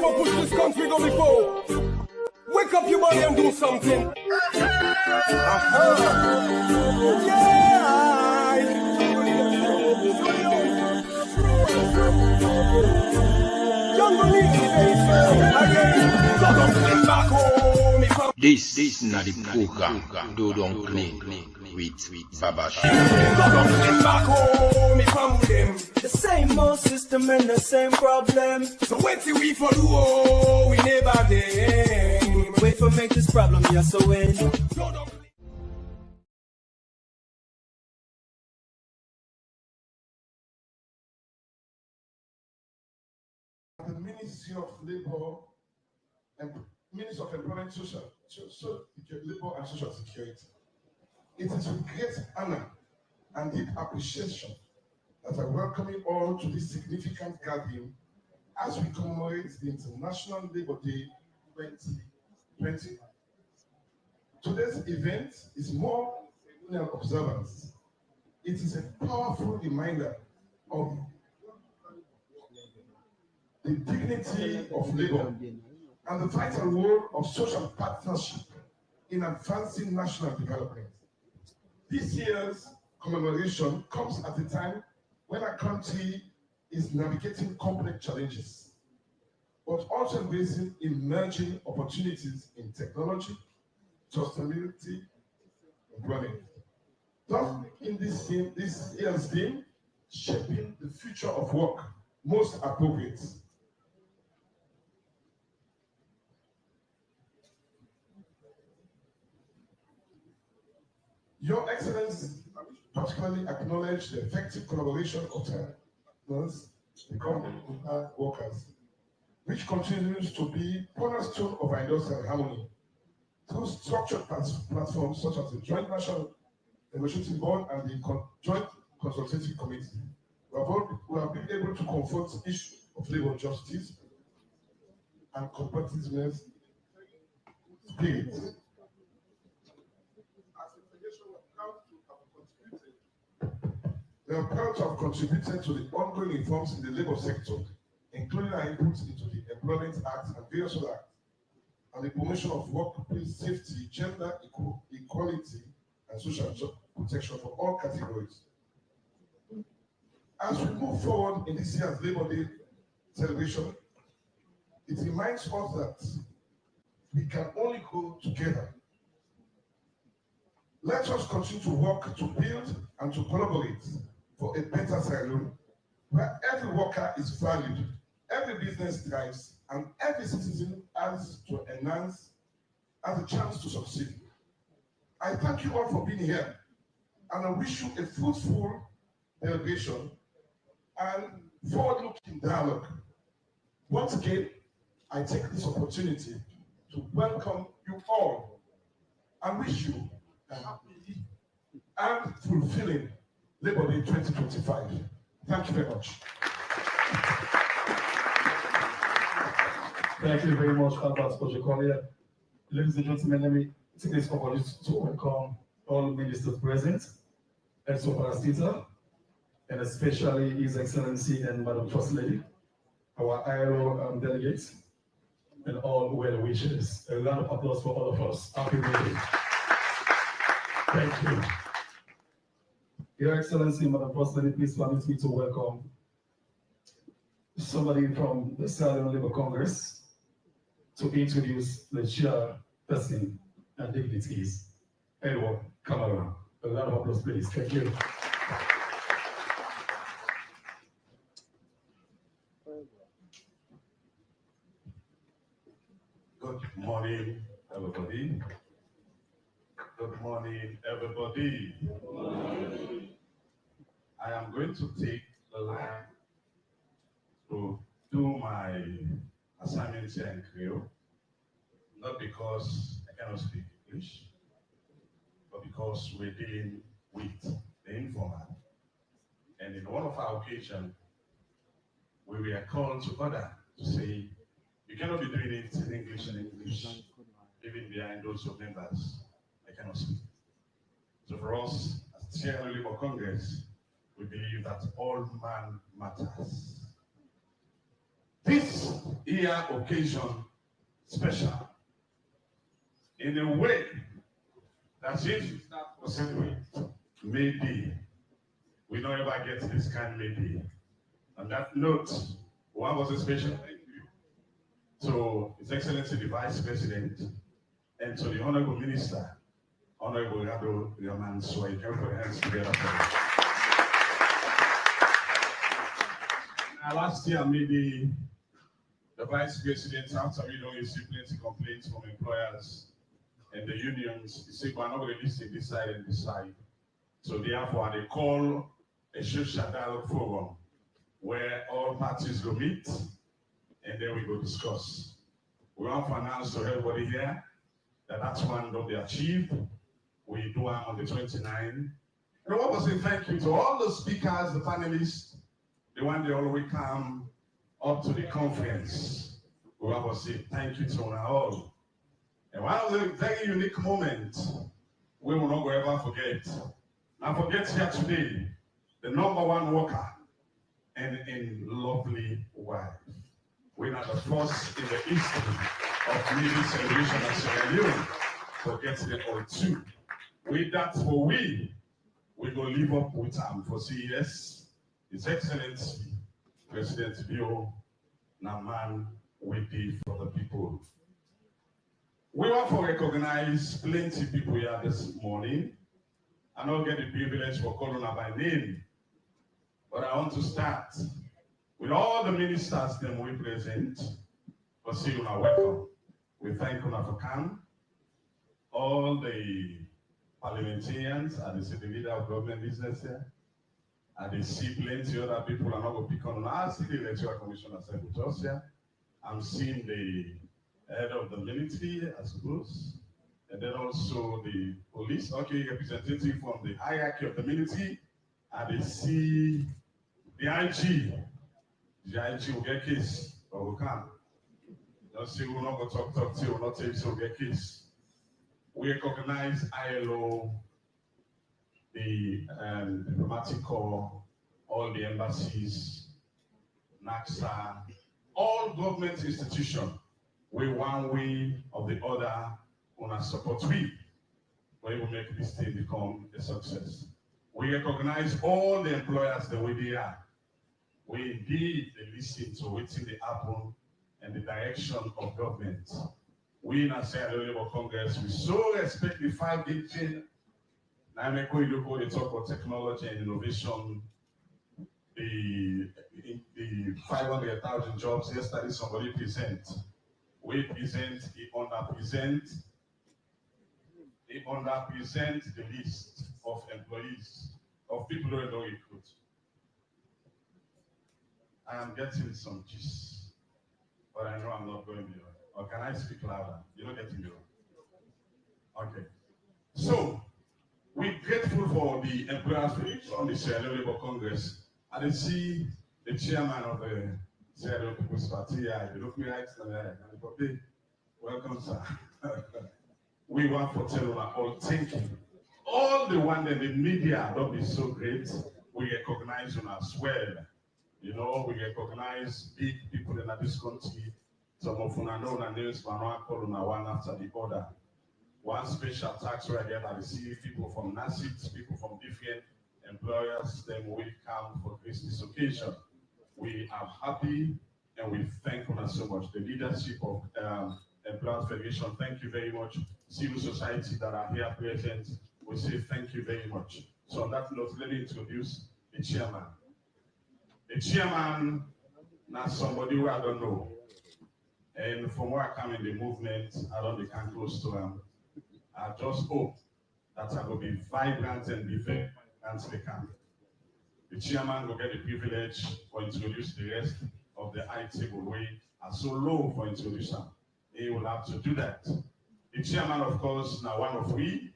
don't push this country go before. Wake up your body and do something. This is not the program. Do don't play with Baba. The same old system and the same problem. So wait till we follow, we never did. Wait for make this problem, yeah, so when. The Ministry of Labor and Ministry of Employment, Labor and Social Security. It is with great honor and deep appreciation that I welcome you all to this significant gathering as we commemorate the International Labor Day 2020. Today's event is more than an observance. It is a powerful reminder of the dignity of labor and the vital role of social partnership in advancing national development. This year's commemoration comes at a time when our country is navigating complex challenges, but also embracing emerging opportunities in technology, sustainability, and employment. Thus, in this year's theme, shaping the future of work, most appropriate. Your Excellency particularly acknowledge the effective collaboration of partners, the company workers, which continues to be cornerstone of our industrial harmony. Through structured platforms such as the Joint National Negotiating Board and the Joint Consultative Committee, we have been able to confront issues of labor justice and competitiveness spirit. We are proud to have contributed to the ongoing reforms in the labor sector, including our inputs into the Employment Act and various other acts, and the promotion of workplace safety, gender equality, and social protection for all categories. As we move forward in this year's Labor Day celebration, it reminds us that we can only go together. Let us continue to work to build and to collaborate for a better scenario where every worker is valued, every business thrives, and every citizen has a chance to succeed. I thank you all for being here, and I wish you a fruitful celebration and forward-looking dialogue. Once again, I take this opportunity to welcome you all and wish you a happy and fulfilling Labor Day 2025. Thank you very much. Thank you very much, Albert Kojekolia. Ladies and gentlemen, let me take this opportunity to welcome all ministers present, and so Parastita, and especially His Excellency and Madam First Lady, our ILO delegates, and all well wishers. A round of applause for all of us. Happy New Year. Thank you. Your Excellency, Madam First Lady, please permit me to welcome somebody from the Sierra Leone Labour Congress to introduce the chairperson and dignitaries, Edward Kamara. A round of applause, please. Thank you. Good morning, everybody. Good morning, everybody. Good morning. I am going to take the line to do my assignments here in Creole, not because I cannot speak English, but because we're dealing with the informal. And in one of our occasions, we were called to order to say, you cannot be doing it in English and English, even behind those of members. I cannot speak. So for us, as Sierra Leone Labour Congress, we believe that all man matters. this year occasion special in a way that if you start to celebrate May Day, we don't ever get this kind of May Day. On that note, one was a special thank you to His Excellency the Vice President and to the Honorable Minister, Honorable Rado Yaman Sway. Can we put our hands together for him? Last year, maybe the Vice President, after we don't receive plenty complaints from employers and the unions, he said, we're not going to listen this side and this side. So therefore, they call a social dialogue forum where all parties go meet and then we go discuss. We want to announce to everybody here that that's one that they achieved. We do one on the 29th. And I want to say thank you to all the speakers, the panelists, the one they always come up to the conference. We want to say thank you to all. And one of the very unique moments we will not ever forget. Now forget here today, the #1 worker and in lovely wife. We are the first in the history of Navy celebration at Sierra Leone for getting it all too. With that, for we will live up with for CES, His Excellency President Bio Naman Widi for the people. We want to recognize plenty of people here this morning. I don't get the privilege for calling her by name, but I want to start with all the ministers that we present. For see you are welcome. We thank you for coming. All the parliamentarians, I see the leader of government business here. I see plenty of other people are not going to pick on. I see the electoral commissioner with us here. I'm seeing the head of the military, I suppose. And then also the police, okay, representative from the hierarchy of the military. And they see the IG. The IG will get case, but we can't. Just say we'll not go talk to you, we'll not take so get case. We recognize ILO, the diplomatic corps, all the embassies, NACSA, all government institutions. We one way or the other on our support we will make this thing become a success. We recognize all the employers the way they are. We indeed listen to what's in the happen and the direction of government. We in our Sierra Leone Labour Congress, we so respect the 5-big chain. Now make we look what they talk about technology and innovation, the 500,000 jobs. Yesterday somebody present. We present, he underpresent the list of employees, of people who don't recruit. I am getting some gist, but I know I'm not going beyond. Or can I speak louder? You're not getting me wrong. Okay. So, we're grateful for the employers on the Sierra Leone Labour Congress. And I see the chairman of the Sierra Leone People's Party. If you look me right, welcome, sir. We want to tell you all thank you. All the one that the media don't be so great, we recognize you as well. You know, we recognize big people in this country. Some of you know the names, but not call one after the other. One special tax right there that I see people from NASIT, people from different employers, them will come for this occasion. We are happy and we thank you so much. The leadership of Employers Federation, thank you very much. Civil society that are here present, we say thank you very much. So on that note, let me introduce the chairman. The chairman, not somebody who I don't know. And from where I come in the movement, I don't become close to him. I just hope that I will be vibrant and be very vibrant they can. The chairman will get the privilege for introduce the rest of the high table way are so low for introduction. He will have to do that. The chairman, of course, now one of we,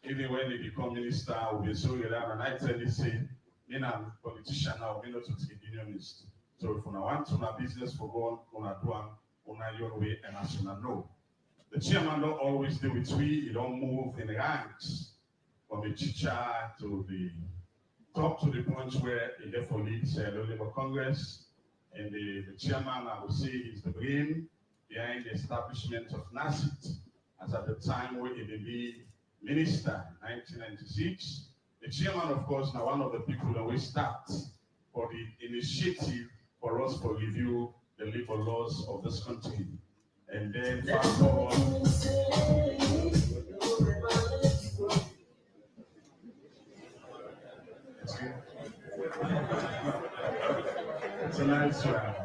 even when he become minister, will be so relaxed. And I tell you, say, me a politician now, me not to take unionist. So if you want to have business for go on do on your way and as you know. The chairman don't always do it we, he don't move in the ranks from the teacher to the top to the point where he therefore leads the Labour Congress. And the chairman, I would say, is the brain behind the establishment of NACIT, as at the time when he became minister in 1996. The chairman, of course, now one of the people that we start for the initiative for us to review the labor laws of this country. And then fast forward. It's a nice one.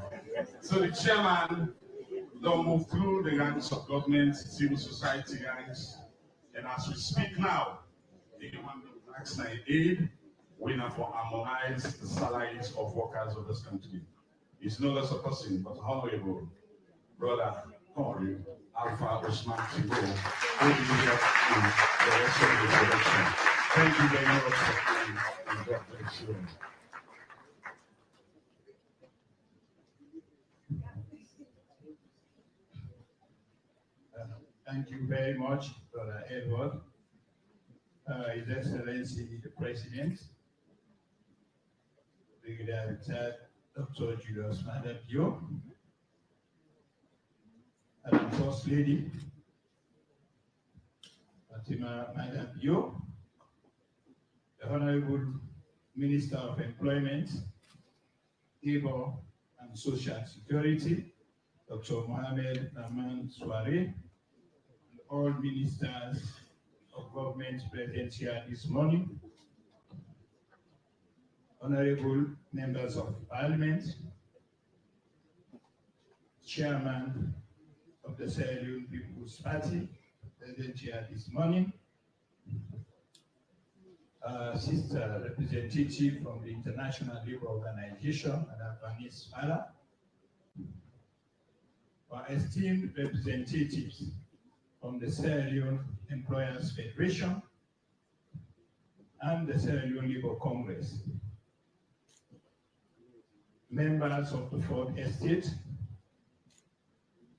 So the chairman don't move through the ranks of government, civil society ranks, and as we speak now, the human tax aid winner for harmonize the salaries of workers of this country. It's no less a person, but honorable brother Corey Alpha Osman Tibo, who will be here to the rest of the introduction. Thank you very much for coming, and God bless you. Thank you very much, Brother Edward. His Excellency the President, Brigadier Retired Dr. Julius Madapio, Madam First Lady, Fatima Madapio, the Honorable Minister of Employment, Labor and Social Security, Dr. Mohamed Rahman Soare, all ministers of government present here this morning, honorable members of parliament, chairman of the Sierra Leone People's Party present here this morning, sister representative from the International Labour Organization, Madam Vanis Fala, our esteemed representatives from the Sierra Leone Employers Federation and the Sierra Leone Labour Congress, members of the Fourth Estate,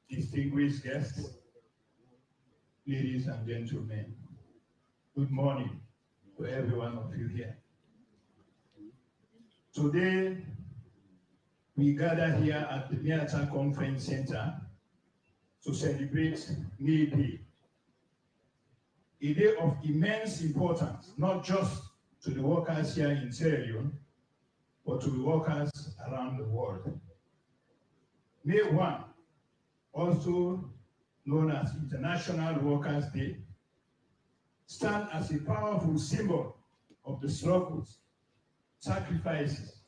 distinguished guests, ladies and gentlemen, good morning to every one of you here. Today, we gather here at the Miata Conference Center to celebrate May Day, a day of immense importance, not just to the workers here in Sierra Leone, but to the workers around the world. May 1, also known as International Workers' Day, stand as a powerful symbol of the struggles, sacrifices,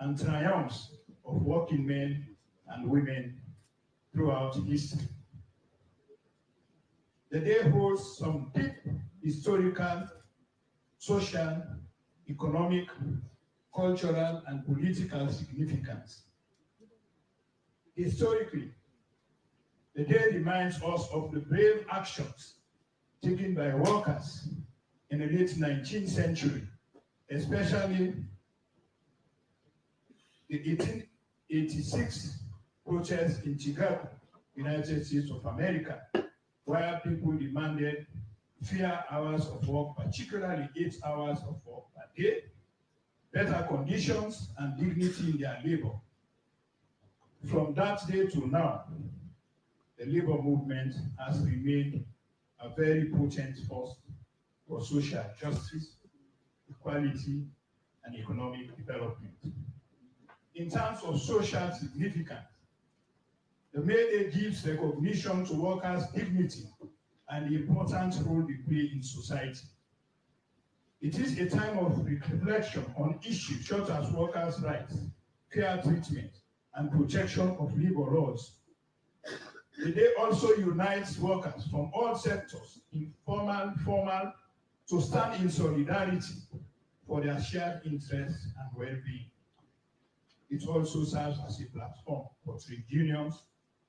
and triumphs of working men and women throughout history. The day holds some deep historical, social, economic, cultural, and political significance. Historically, the day reminds us of the brave actions taken by workers in the late 19th century, especially the 1886 protests in Chicago, United States of America, where people demanded fair hours of work, particularly 8 hours of work per day, better conditions and dignity in their labor. From that day to now, the labor movement has remained a very potent force for social justice, equality, and economic development. In terms of social significance, the May Day gives recognition to workers' dignity and the important role they play in society. It is a time of reflection on issues such as workers' rights, fair treatment, and protection of labor laws. The day also unites workers from all sectors, informal, formal, to stand in solidarity for their shared interests and well-being. It also serves as a platform for trade unions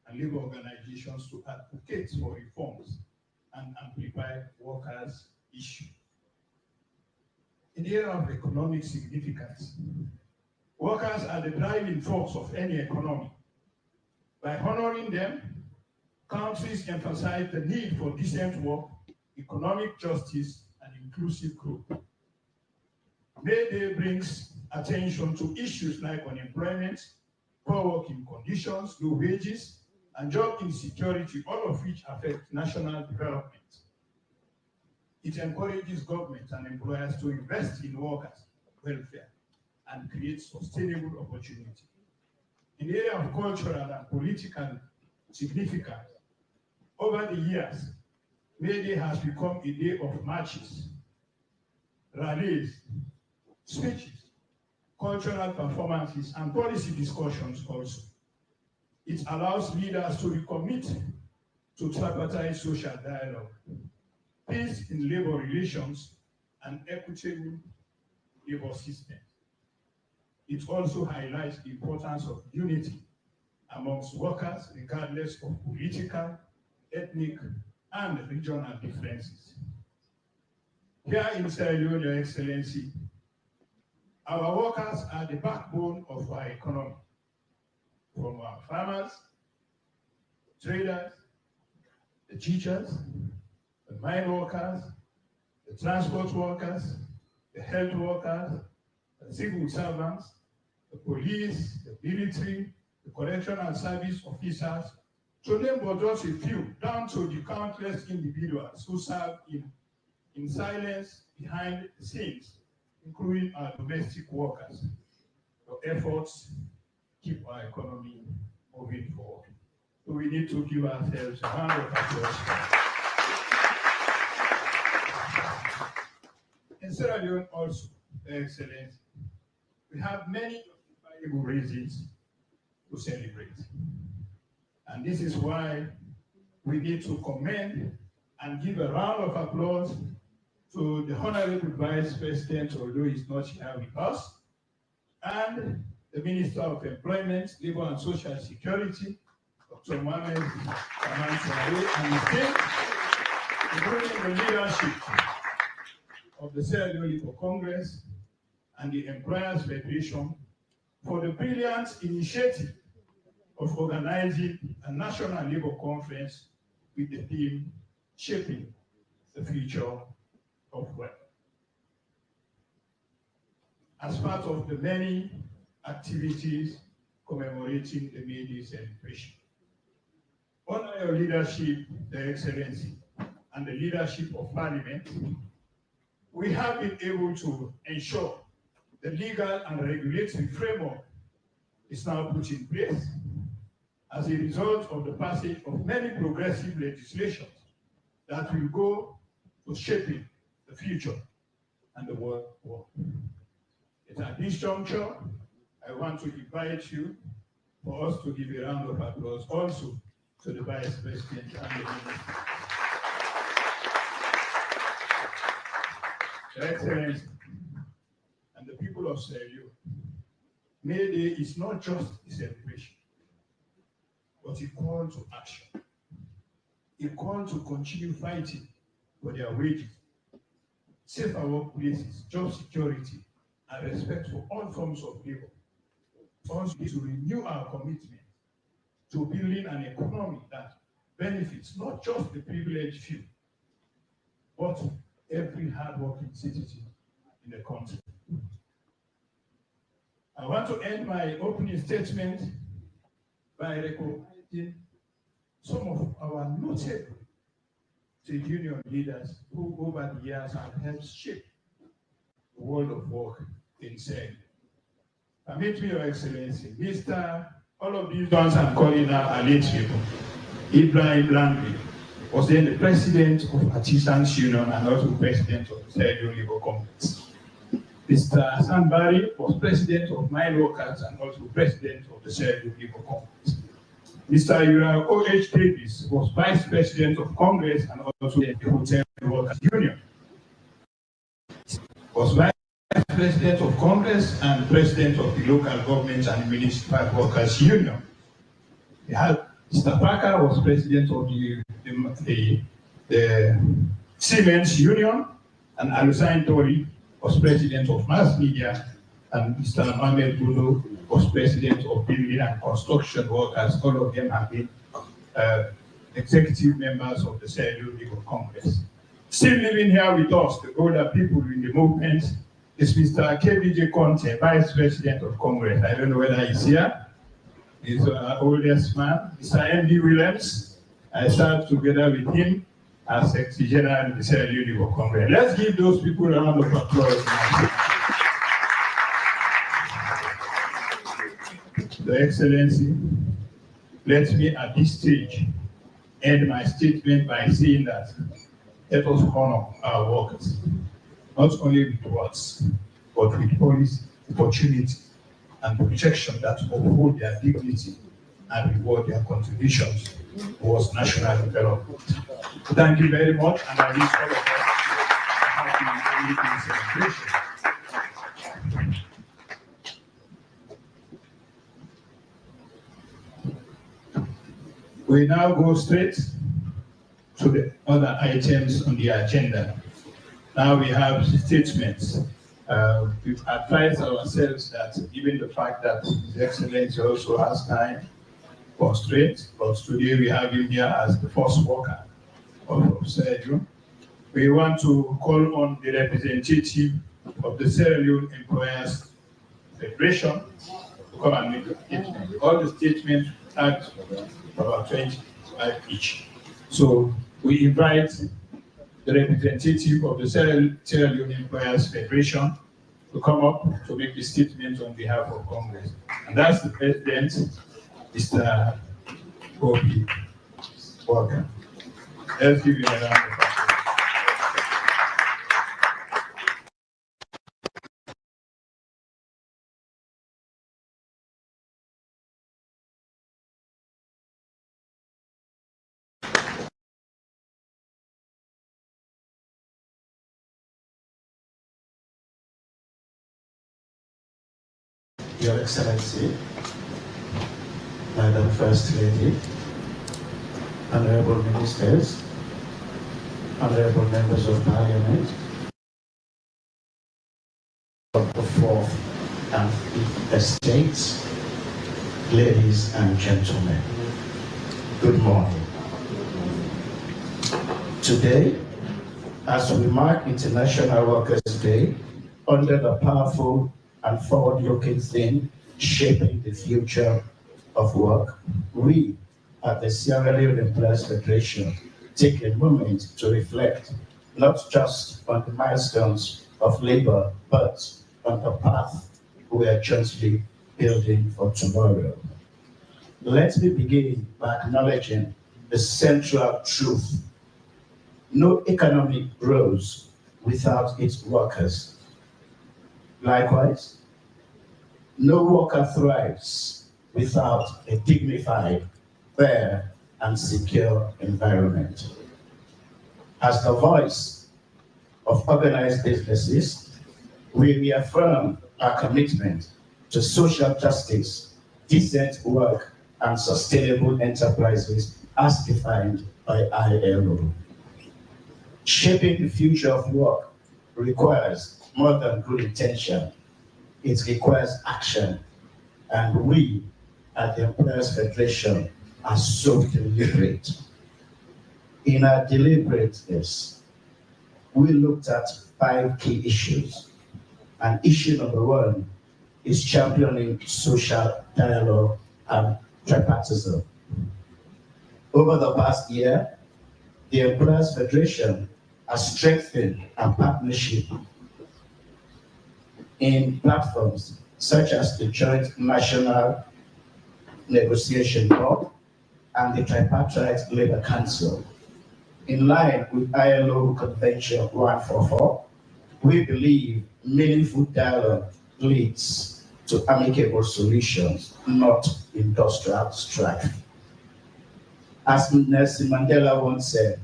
and labor organizations to advocate for reforms and amplify workers' issues. In the era of economic significance, workers are the driving force of any economy. By honoring them, countries emphasize the need for decent work, economic justice, and inclusive growth. May Day brings attention to issues like unemployment, poor working conditions, low wages, and job insecurity, all of which affect national development. It encourages government and employers to invest in workers' welfare and create sustainable opportunity. In the area of cultural and political significance, over the years, May Day has become a day of marches, rallies, speeches, cultural performances, and policy discussions also. It allows leaders to recommit to tripartite social dialogue, peace in labor relations, and equitable labor systems. It also highlights the importance of unity amongst workers, regardless of political, ethnic, and regional differences. Here in Sierra Leone, Your Excellency, our workers are the backbone of our economy, from our farmers, traders, the teachers, the mine workers, the transport workers, the health workers, the civil servants, the police, the military, the correctional service officers, to name but just a few, down to the countless individuals who serve in silence behind the scenes, including our domestic workers. Your efforts keep our economy moving forward. So we need to give ourselves a round of applause. In Sierra Leone also, Excellency, we have many valuable reasons to celebrate. And this is why we need to commend and give a round of applause to the Honorable Vice President, although he's not here with us, and the Minister of Employment, Labor and Social Security, Dr. Mohamed and his team, including the leadership of the Sierra Leone Labor Congress and the Employers Federation for the brilliant initiative of organizing a national labor conference with the theme Shaping the Future of Work. As part of the many activities commemorating the May Day celebration, under your leadership, Your Excellency, and the leadership of Parliament, we have been able to ensure the legal and regulatory framework is now put in place as a result of the passage of many progressive legislations that will go to shaping the future and the world work. At this juncture, I want to invite you for us to give a round of applause also to the Vice President and the Minister. Your Excellency, and the people of Sierra Leone, May Day is not just a celebration, but a call to action, a call to continue fighting for their wages, safer workplaces, job security, and respect for all forms of labor. Also to renew our commitment to building an economy that benefits not just the privileged few, but every hardworking citizen in the country. I want to end my opening statement by recognizing some of our notable trade union leaders who over the years have helped shape the world of work in Sierra Leone. Permit me, Your Excellency, all of these ones I'm calling now are late people. Ibrahim Langri was then the president of Artisans Union and also president of the Sierra Leone Labor Congress. Mr. Hassan Bari was president of Mine Workers and also president of the Sierra Leone Labor Congress. Mr. Uriah O.H. Davis was vice president of Congress and also the Hotel Workers Union. Was vice president of Congress and president of the Local Government and Municipal Workers Union. We had Mr. Parker was president of the Siemens Union, and Alusain Tori was president of Mass Media, and Mr. Mohamed Budo was president of Building and Construction Workers. All of them have been executive members of the Sierra Leone Labor Congress. Still living here with us, the older people in the movement, is Mr. KBJ Conte, Vice President of Congress. I don't know whether he's here. He's our oldest man, Mr. M.D. Williams. I served together with him as Secretary General of the Sierra Leone Labour Congress. Let's give those people a round of applause. Your Excellency, let me at this stage end my statement by saying that let us honor our workers, not only with words, but with policy, opportunity, and protection that uphold their dignity and reward their contributions towards national development. Thank you very much, and I wish all of us a happy celebration. We now go straight to the other items on the agenda. Now we have statements. We've advised ourselves that given the fact that His Excellency also has time constraints, but today we have him here as the first worker of Sierra. We want to call on the representative of the Sierra Leone Employers Federation to come and make a statement. All the statements are about 25 each. So we invite the representative of the Sierra Leone Employers Federation to come up to make the statement on behalf of Congress. And that's the President, Mr. Obi Walker. Let's give you a round of applause. Your Excellency, Madam First Lady, Honorable Ministers, Honorable Members of Parliament, of the Fourth and Fifth Estates, ladies and gentlemen, good morning. Today, as we mark International Workers' Day, under the powerful and forward-looking theme, shaping the future of work, we at the Sierra Leone Employers Federation take a moment to reflect not just on the milestones of labor, but on the path we are jointly building for tomorrow. Let me begin by acknowledging the central truth. No economy grows without its workers. Likewise, no worker thrives without a dignified, fair, and secure environment. As the voice of organized businesses, we reaffirm our commitment to social justice, decent work, and sustainable enterprises as defined by ILO. Shaping the future of work requires more than good intention. It requires action, and we at the Employers Federation are so deliberate. In our deliberateness, we looked at 5 key issues, and issue number 1 is championing social dialogue and tripartism. Over the past year, the Employers Federation has strengthened our partnership in platforms such as the Joint National Negotiation Board and the Tripartite Labor Council. In line with ILO Convention 144, we believe meaningful dialogue leads to amicable solutions, not industrial strife. As Nelson Mandela once said,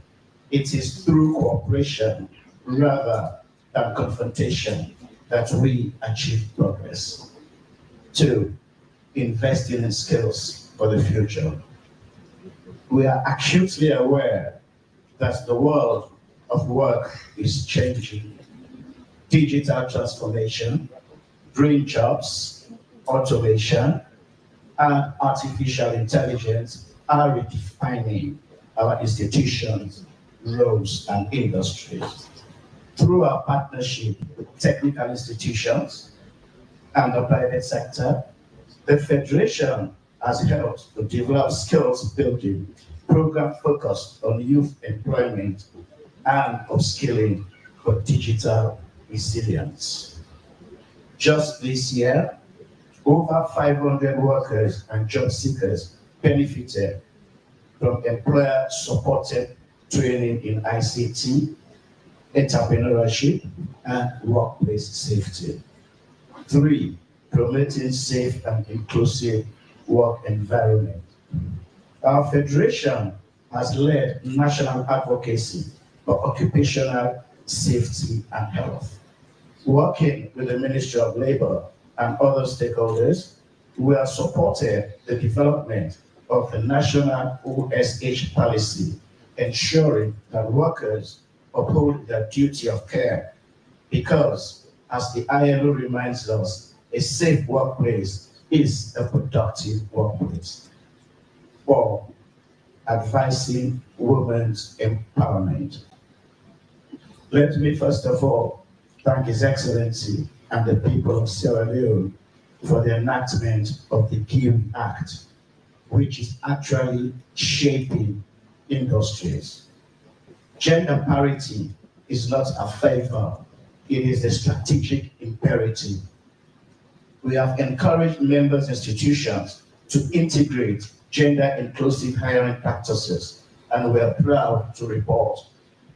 it is through cooperation rather than confrontation that we achieve progress. 2, investing in skills for the future. We are acutely aware that the world of work is changing. Digital transformation, green jobs, automation, and artificial intelligence are redefining our institutions, roles, and industries. Through our partnership with technical institutions and the private sector, the Federation has helped to develop skills building program focused on youth employment and upskilling for digital resilience. Just this year, over 500 workers and job seekers benefited from employer-supported training in ICT, entrepreneurship, and workplace safety. 3, promoting safe and inclusive work environment. Our federation has led national advocacy for occupational safety and health. Working with the Ministry of Labor and other stakeholders, we have supported the development of the national OSH policy, ensuring that workers uphold their duty of care, because, as the ILO reminds us, a safe workplace is a productive workplace. 4, advancing women's empowerment. Let me first of all thank His Excellency and the people of Sierra Leone for the enactment of the Kiwi Act, which is actually shaping industries. Gender parity is not a favor, it is a strategic imperative. We have encouraged members institutions to integrate gender-inclusive hiring practices, and we are proud to report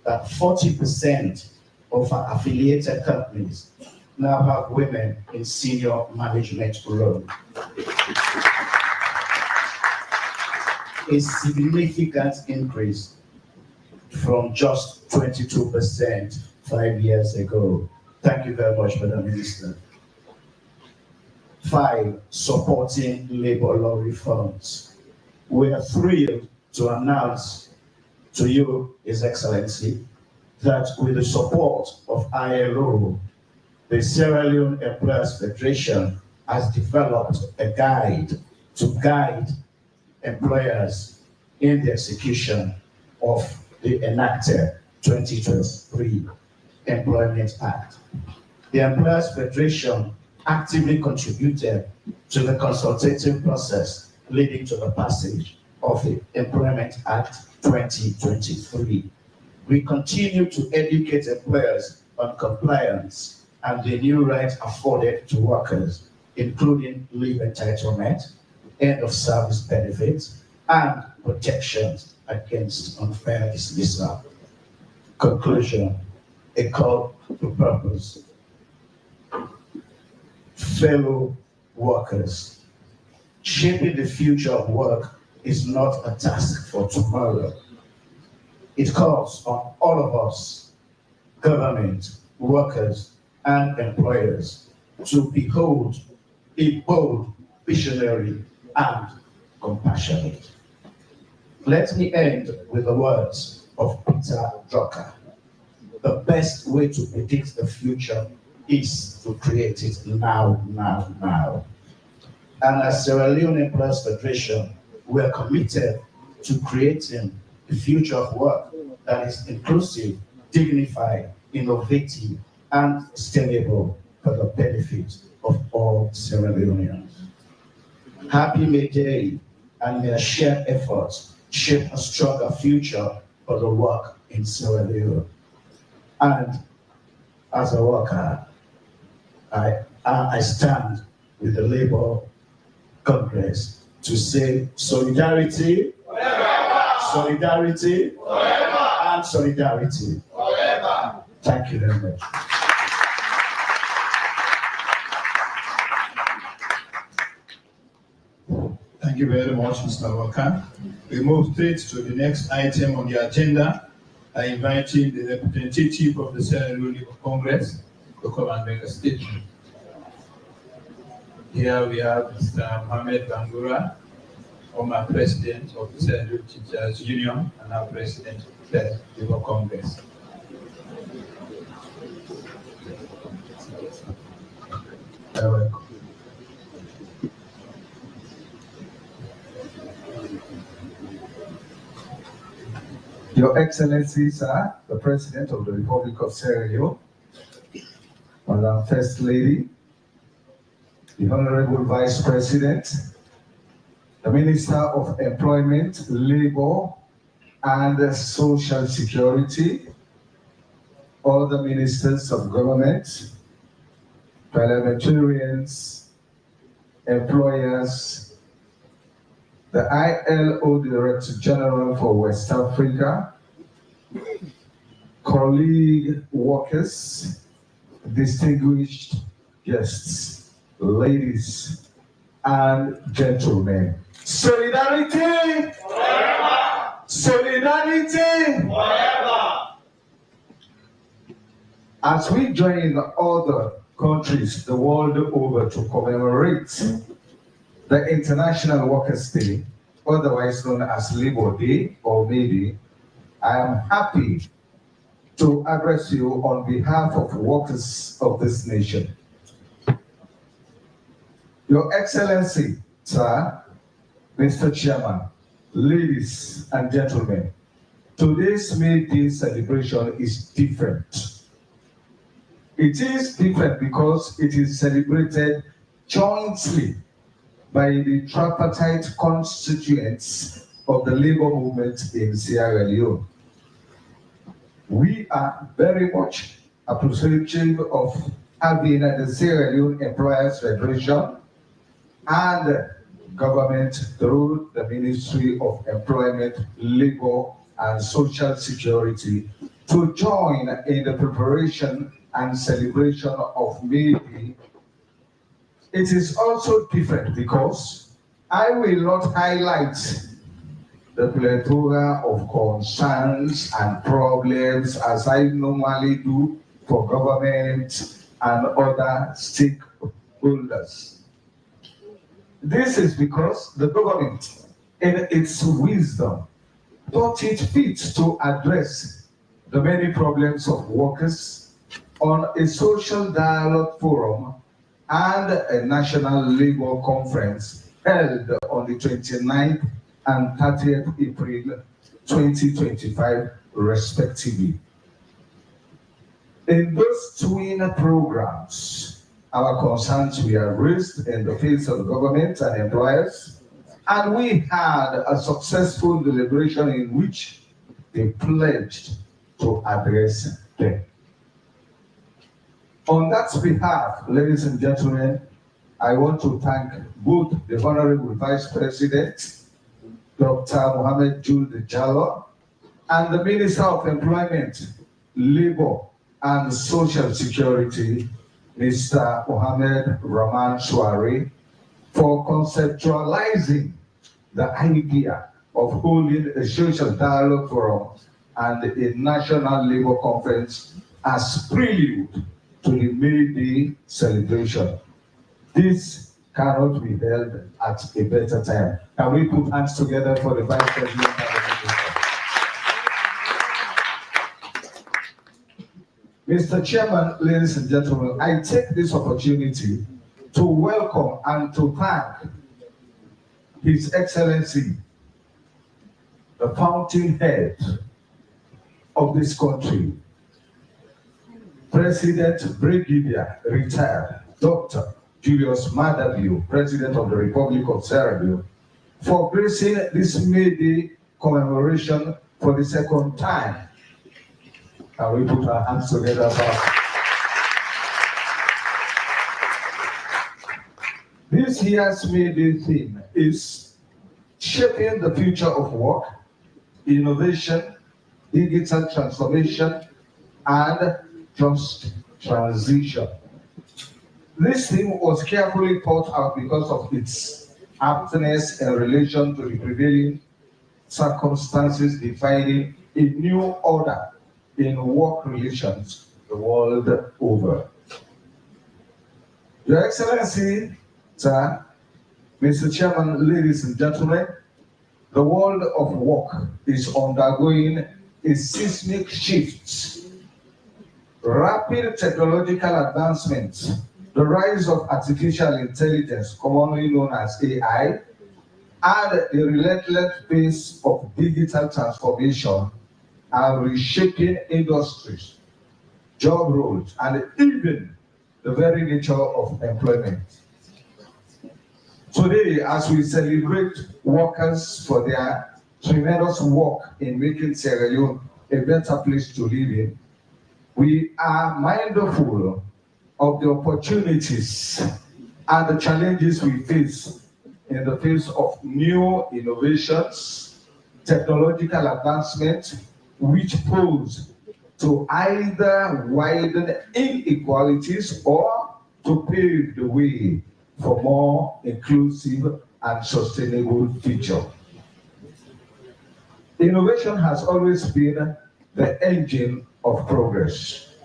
that 40% of our affiliated companies now have women in senior management roles. A significant increase from just 22% 5 years ago. Thank you very much, Madam Minister. 5, supporting labor law reforms. We are thrilled to announce to you, His Excellency, that with the support of ILO, the Sierra Leone Employers Federation has developed a guide to guide employers in the execution of the enacted 2023 Employment Act. The Employers Federation actively contributed to the consultative process leading to the passage of the Employment Act 2023. We continue to educate employers on compliance and the new rights afforded to workers, including leave entitlement, end of service benefits, and protections against unfair dismissal. Conclusion, a call to purpose. Fellow workers, shaping the future of work is not a task for tomorrow. It calls on all of us, government, workers, and employers, to behold a bold, visionary, and compassionate. Let me end with the words of Peter Drucker. The best way to predict the future is to create it now, now, now. And as Sierra Leone Employers Federation, we are committed to creating a future of work that is inclusive, dignified, innovative, and sustainable for the benefit of all Sierra Leoneans. Happy May Day, and may our shared efforts shape a stronger future for the work in Sierra Leone. And as a worker, I stand with the Labour Congress to say solidarity, forever. Solidarity, forever. And solidarity. Forever. Thank you very much. Thank you very much, Mr. Walker. We move straight to the next item on the agenda. I invite the representative of the Sierra Leone Labour Congress to come and make a statement. Here we have Mr. Mohamed Bangura, former president of the Sierra Leone Teachers Union and now president of the Labour Congress. You're welcome. Your Excellency, sir, the President of the Republic of Sierra Leone, Madam First Lady, the Honorable Vice President, the Minister of Employment, Labor, and Social Security, all the ministers of government, parliamentarians, employers, the ILO Director General for West Africa, colleague workers, distinguished guests, ladies and gentlemen. Solidarity! Forever! Solidarity! Forever! As we join other countries the world over to commemorate the International Workers' Day, otherwise known as Labor Day or May Day, I am happy to address you on behalf of workers of this nation. Your Excellency, Sir, Mr. Chairman, ladies and gentlemen, today's May Day celebration is different. It is different because it is celebrated jointly by the tripartite constituents of the labor movement in Sierra Leone. We are very much appreciative of having the Sierra Leone Employers Federation and government through the Ministry of Employment, Labor, and Social Security to join in the preparation and celebration of May Day. It is also different because I will not highlight the plethora of concerns and problems as I normally do for government and other stakeholders. This is because the government, in its wisdom, thought it fit to address the many problems of workers on a social dialogue forum and a national labor conference held on the 29th and 30th April 2025, respectively. In those twin programs, our concerns were raised in the face of the government and employers, and we had a successful deliberation in which they pledged to address them. On that behalf, ladies and gentlemen, I want to thank both the Honorable Vice President, Dr. Mohamed Jules Jallo, and the Minister of Employment, Labor, and Social Security, Mr. Mohamed Rahman Chouari, for conceptualizing the idea of holding a social dialogue forum and a national labor conference as prelude to the May Day celebration. This cannot be held at a better time. Can we put hands together for the Vice President and the Minister? Mr. Chairman, ladies and gentlemen, I take this opportunity to welcome and to thank His Excellency, the fountainhead of this country, President Brigadier Retired Dr. Julius Madabio, President of the Republic of Sierra Leone, for gracing this May Day commemoration for the second time. Can we put our hands together for this year's May Day theme is shaping the future of work, innovation, digital transformation, and just transition. This theme was carefully thought out because of its aptness in relation to the prevailing circumstances defining a new order in work relations the world over. Your Excellency, Sir, Mr. Chairman, ladies and gentlemen, the world of work is undergoing a seismic shift. Rapid technological advancements, the rise of artificial intelligence, commonly known as AI, and the relentless pace of digital transformation are reshaping industries, job roles, and even the very nature of employment. Today, as we celebrate workers for their tremendous work in making Sierra Leone a better place to live in, we are mindful of the opportunities and the challenges we face in the face of new innovations, technological advancement, which pose to either widen inequalities or to pave the way for more inclusive and sustainable future. Innovation has always been the engine of progress.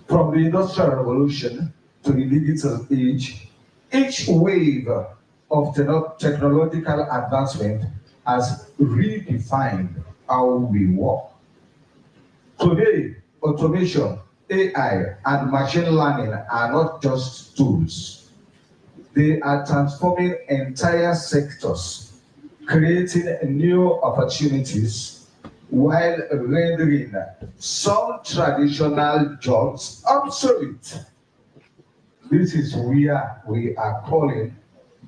From the Industrial Revolution to the digital age, each wave of technological advancement has redefined how we work. Today, automation, AI, and machine learning are not just tools. They are transforming entire sectors, creating new opportunities while rendering some traditional jobs obsolete. This is where we are calling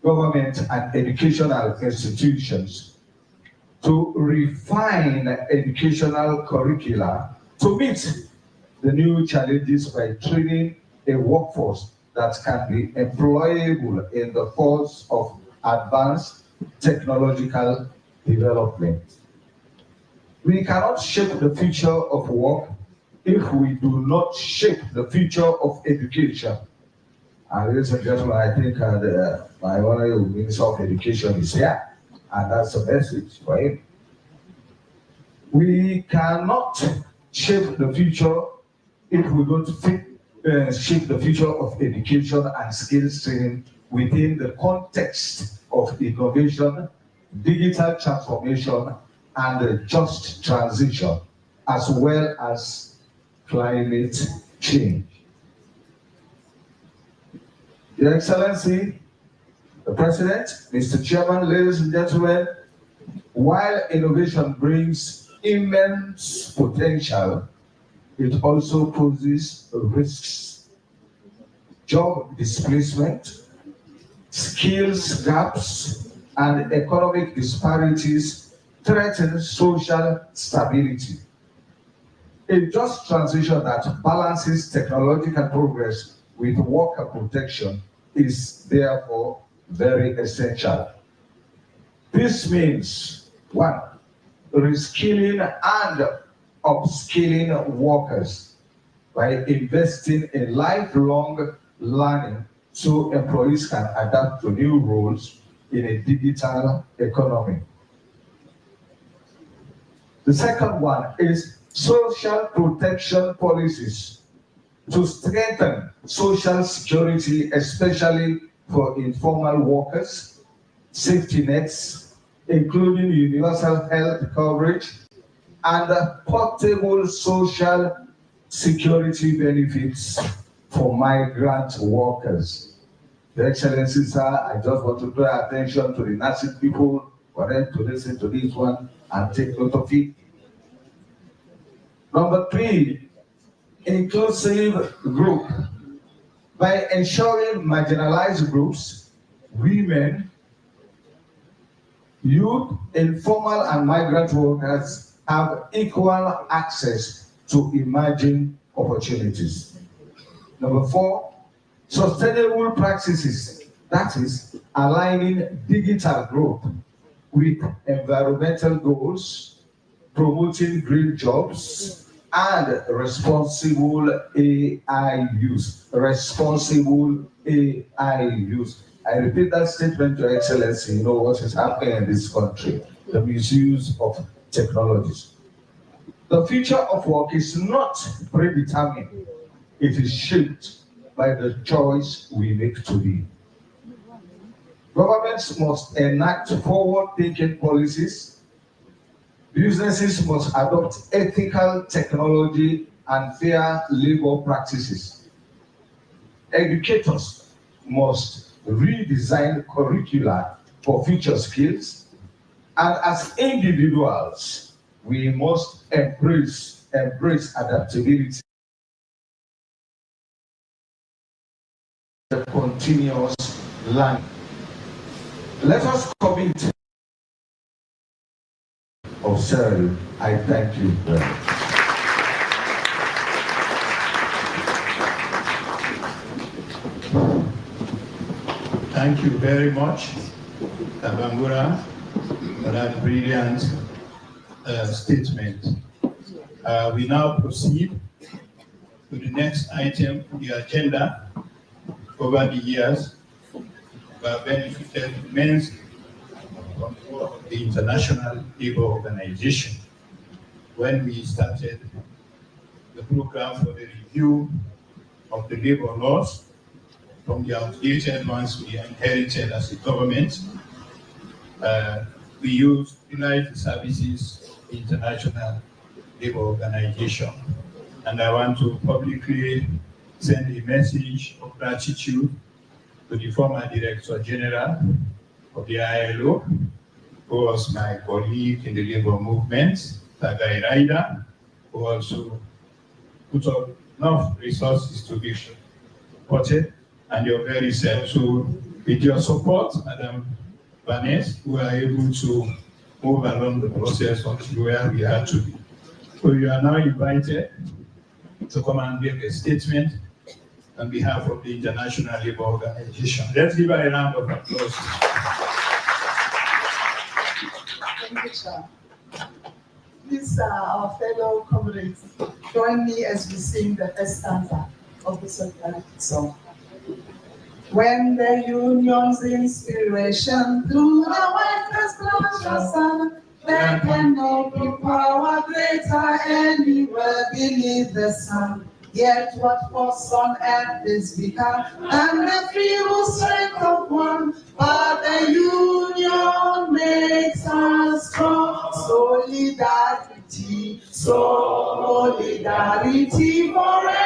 government and educational institutions to refine educational curricula to meet the new challenges by training a workforce that can be employable in the course of advanced technological development. We cannot shape the future of work if we do not shape the future of education. And ladies and gentlemen, I think my honorable Minister of Education is here, and that's the message for him. We cannot shape the future if we don't shape the future of education and skills training within the context of innovation, digital transformation, and a just transition, as well as climate change. Your Excellency, the President, Mr. Chairman, ladies and gentlemen, while innovation brings immense potential, it also poses risks. Job displacement, skills gaps, and economic disparities threaten social stability. A just transition that balances technological progress with worker protection is therefore very essential. This means, one, reskilling and upskilling workers by investing in lifelong learning so employees can adapt to new roles in a digital economy. The second one is social protection policies to strengthen social security, especially for informal workers, safety nets, including universal health coverage, and portable social security benefits for migrant workers. Your Excellency, sir, I just want to draw attention to the nursing people for them to listen to this one and take note of it. Number three, inclusive group. By ensuring marginalized groups, women, youth, informal and migrant workers have equal access to emerging opportunities. Number four, sustainable practices, that is, aligning digital growth with environmental goals, promoting green jobs, and responsible AI use. Responsible AI use. I repeat that statement, Your Excellency. You know what is happening in this country, the misuse of technologies. The future of work is not predetermined. It is shaped by the choice we make today. Governments must enact forward-thinking policies. Businesses must adopt ethical technology and fair labor practices. Educators must redesign curricula for future skills. And as individuals, we must embrace adaptability. The continuous learning. Let us commit of Sarah. I thank you very much. Thank you very much, Tabangura, for that brilliant statement. We now proceed to the next item on the agenda. Over the years, we have benefited immensely from the work of the International Labour Organization. When we started the program for the review of the labor laws from the outdated ones we inherited as a government, we used United Services International Labour Organization. And I want to publicly send a message of gratitude to the former Director General of the ILO, who was my colleague in the labor movement, Tagai Raida, who also put up enough resources to be supported, and your very self. So with your support, Madam Vanessa, we are able to move along the process until where we had to be. So you are now invited to come and make a statement on behalf of the International Labour Organization. Let's give her a round of applause. Thank you, Chair. Please, our fellow comrades, join me as we sing the first stanza of the Solidarity song. When the union's inspiration through the workers' class shall sun, there can no be power greater anywhere beneath the sun. Yet what force on earth is bigger than the feeble strength of one? But the union makes us strong. Solidarity, solidarity forever.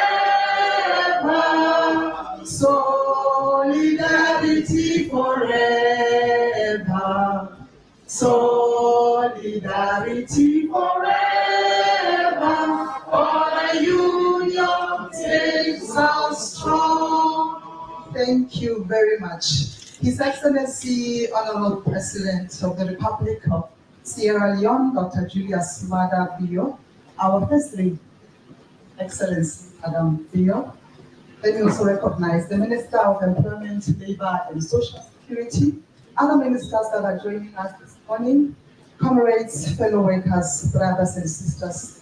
Solidarity forever. Solidarity forever. For the union makes us strong. Thank you very much. His Excellency, Honorable President of the Republic of Sierra Leone, Dr. Julius Maada Bio, our First Lady, Excellency Madam Bio. Let me also recognize the Minister of Employment, Labour and Social Security, other ministers that are joining us this morning, comrades, fellow workers, brothers and sisters.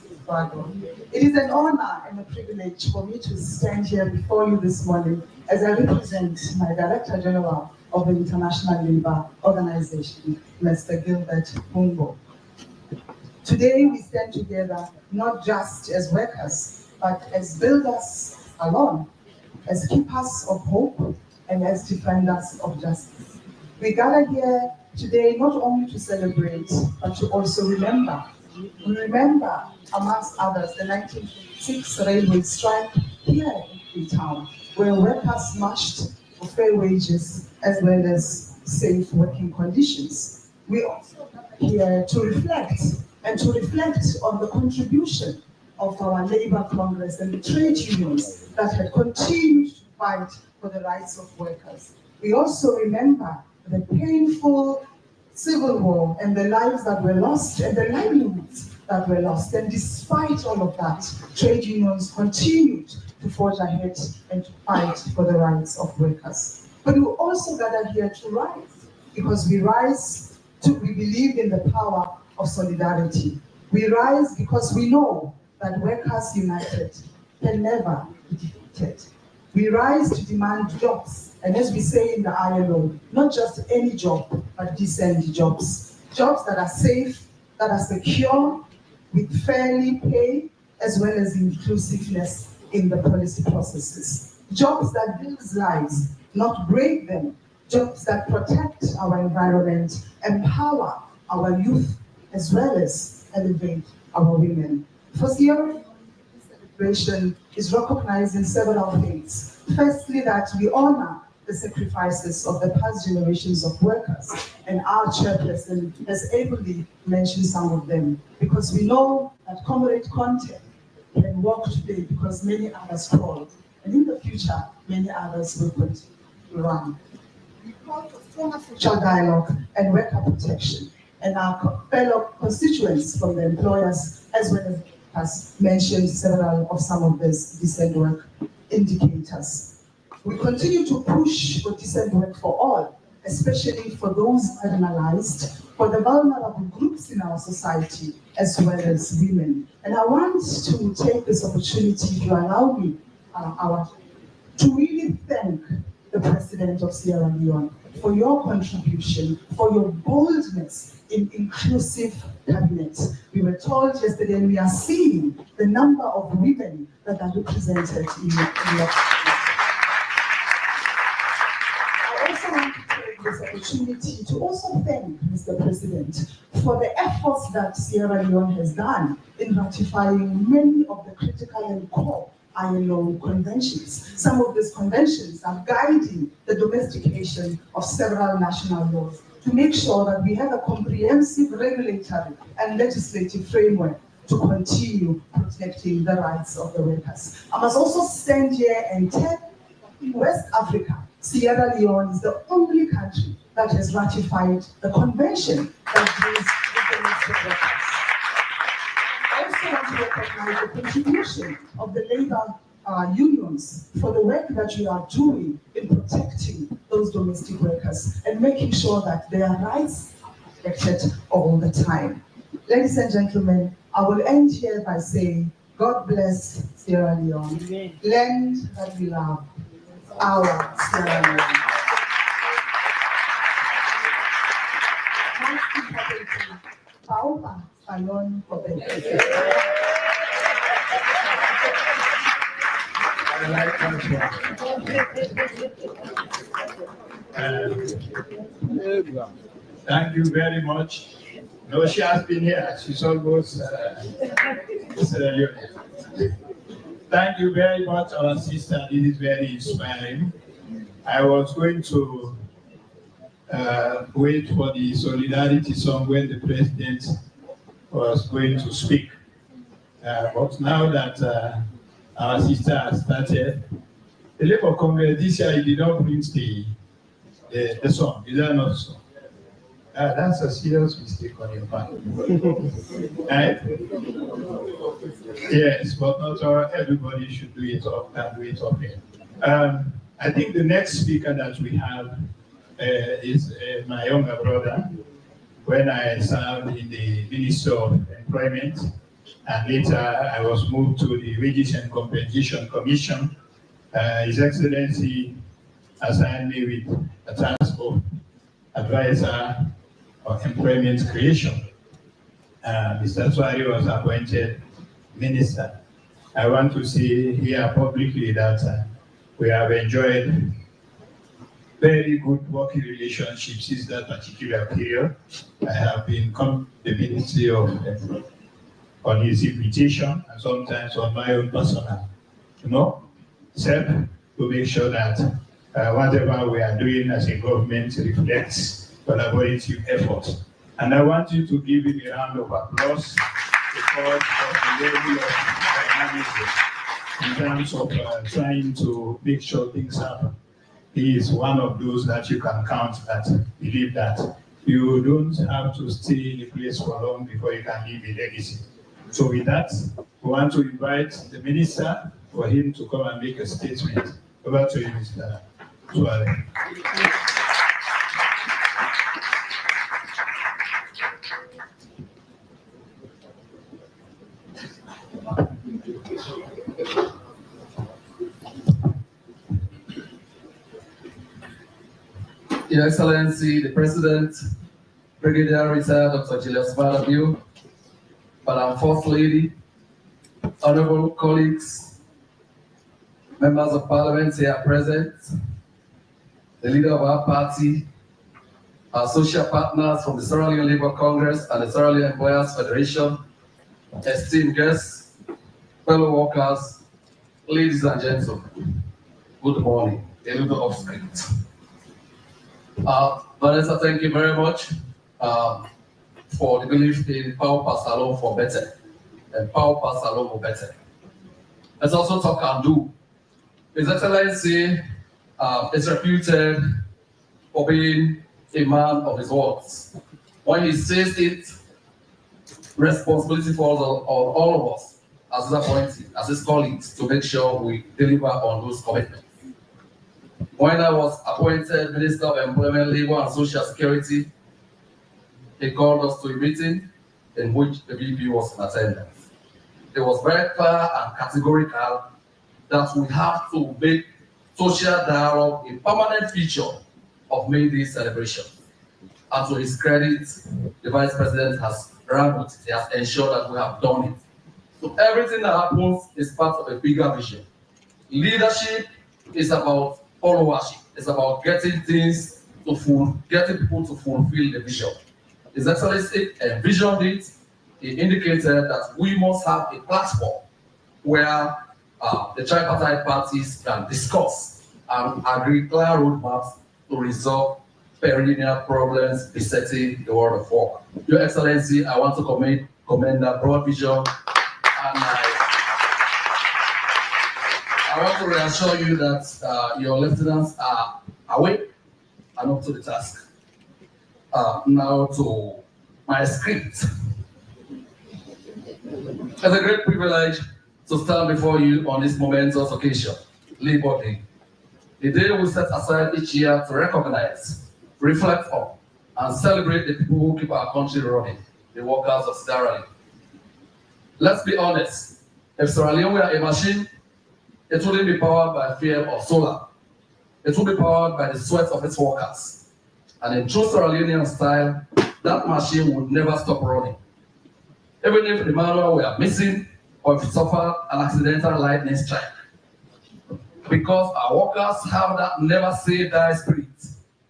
It is an honor and a privilege for me to stand here before you this morning as I represent my Director General of the International Labour Organization, Mr. Gilbert Humbo. Today we stand together not just as workers, but as builders alone, as keepers of hope and as defenders of justice. We gather here today not only to celebrate, but to also remember. We remember, amongst others, the 1956 railway strike here in Freetown, where workers marched for fair wages as well as safe working conditions. We also gather here to reflect on the contribution of our Labour Congress and the trade unions that had continued to fight for the rights of workers. We also remember the painful civil war and the lives that were lost and the livelihoods that were lost. And despite all of that, trade unions continued to forge ahead and to fight for the rights of workers. But we also gather here to rise, because we believe in the power of solidarity. We rise because we know that workers united can never be defeated. We rise to demand jobs, and as we say in the ILO, not just any job, but decent jobs. Jobs that are safe, that are secure, with fairly pay, as well as inclusiveness in the policy processes. Jobs that build lives, not break them. Jobs that protect our environment, empower our youth, as well as elevate our women. For Sierra Leone, this celebration is recognized in several things. Firstly, that we honor the sacrifices of the past generations of workers, and our chairperson has ably mentioned some of them, because we know that Comrade Conte can walk today because many others crawled, and in the future, many others will continue to run. We call for stronger social dialogue and worker protection. And our fellow constituents from the employers, as well as mentioned several of some of these decent work indicators. We continue to push for decent work for all, especially for those marginalized, for the vulnerable groups in our society, as well as women. And I want to take this opportunity, if you allow me, to really thank the President of Sierra Leone for your contribution, for your boldness in inclusive cabinet. We were told yesterday, and we are seeing the number of women that are represented in your I also want to take this opportunity to also thank Mr. President for the efforts that Sierra Leone has done in ratifying many of the critical and core ILO conventions. Some of these conventions are guiding the domestication of several national laws to make sure that we have a comprehensive regulatory and legislative framework to continue protecting the rights of the workers. I must also stand here and tell in West Africa, Sierra Leone is the only country that has ratified the convention that deals with domestic workers. I also want to recognize the contribution of the labor unions for the work that you are doing in protecting those domestic workers and making sure that their rights are protected all the time. Ladies and gentlemen, I will end here by saying, God bless Sierra Leone. Amen. Land that we love, our Sierra Leone. Most importantly, Paupa Salon for I like that one. Thank you very much. No, she has been here. She's almost Thank you very much, our sister. This is very inspiring. I was going to wait for the solidarity song when the president was going to speak. But now that our sister has started, the Labour Congress this year did not bring the song. Is that not so? That's a serious mistake on your part. Right? Yes, but not everybody should do it up here. I think the next speaker that we have is my younger brother. When I served in the Ministry of Employment, and later I was moved to the Wages and Compensation Commission, His Excellency assigned me with a task of advisor on employment creation. Mr. Swari was appointed minister. I want to say here publicly that we have enjoyed very good working relationships since that particular period. I have been come to the Ministry of on his invitation and sometimes on my own personal, self to make sure that whatever we are doing as a government reflects collaborative effort. And I want you to give him a round of applause because of the level of dynamism in terms of trying to make sure things happen. He is one of those that you can count that believe that you don't have to stay in a place for long before you can leave a legacy. So with that, we want to invite the minister for him to come and make a statement. Over to you, Mr. Suare. Your Excellency, the President, Brigadier Retired Dr. Julius Barabio, Madam First Lady, honorable colleagues, members of Parliament here present, the leader of our party, our social partners from the Sierra Leone Labour Congress and the Sierra Leone Employers Federation, esteemed guests, fellow workers, ladies and gentlemen, good morning. A little off script. Vanessa, thank you very much for the belief in Power Pass Alone for better and Power Pass Alone for better. Let's also talk and do. His Excellency is reputed for being a man of his words. When he says it, responsibility falls on all of us as his appointee, as his colleagues, to make sure we deliver on those commitments. When I was appointed Minister of Employment, Labor and Social Security, he called us to a meeting in which the VP was in attendance. It was very clear and categorical that we have to make social dialogue a permanent feature of May Day celebration. And to his credit, the Vice President has rambled, he has ensured that we have done it. So everything that happens is part of a bigger vision. Leadership is about followership. It's about getting things to getting people to fulfill the vision. His Excellency envisioned it. He indicated that we must have a platform where the tripartite parties can discuss and agree clear roadmaps to resolve perennial problems besetting the world of work. Your Excellency, I want to commend that broad vision, and I want to reassure you that your lieutenants are awake and up to the task. Now to my script. It's a great privilege to stand before you on this momentous occasion, Labor Day. The day we set aside each year to recognize, reflect on, and celebrate the people who keep our country running, the workers of Sierra Leone. Let's be honest, if Sierra Leone were a machine, it wouldn't be powered by fuel or solar. It would be powered by the sweat of its workers. And in true Sierra Leonean style, that machine would never stop running. Even if the manual were missing or if it suffered an accidental lightning strike. Because our workers have that never say die spirit.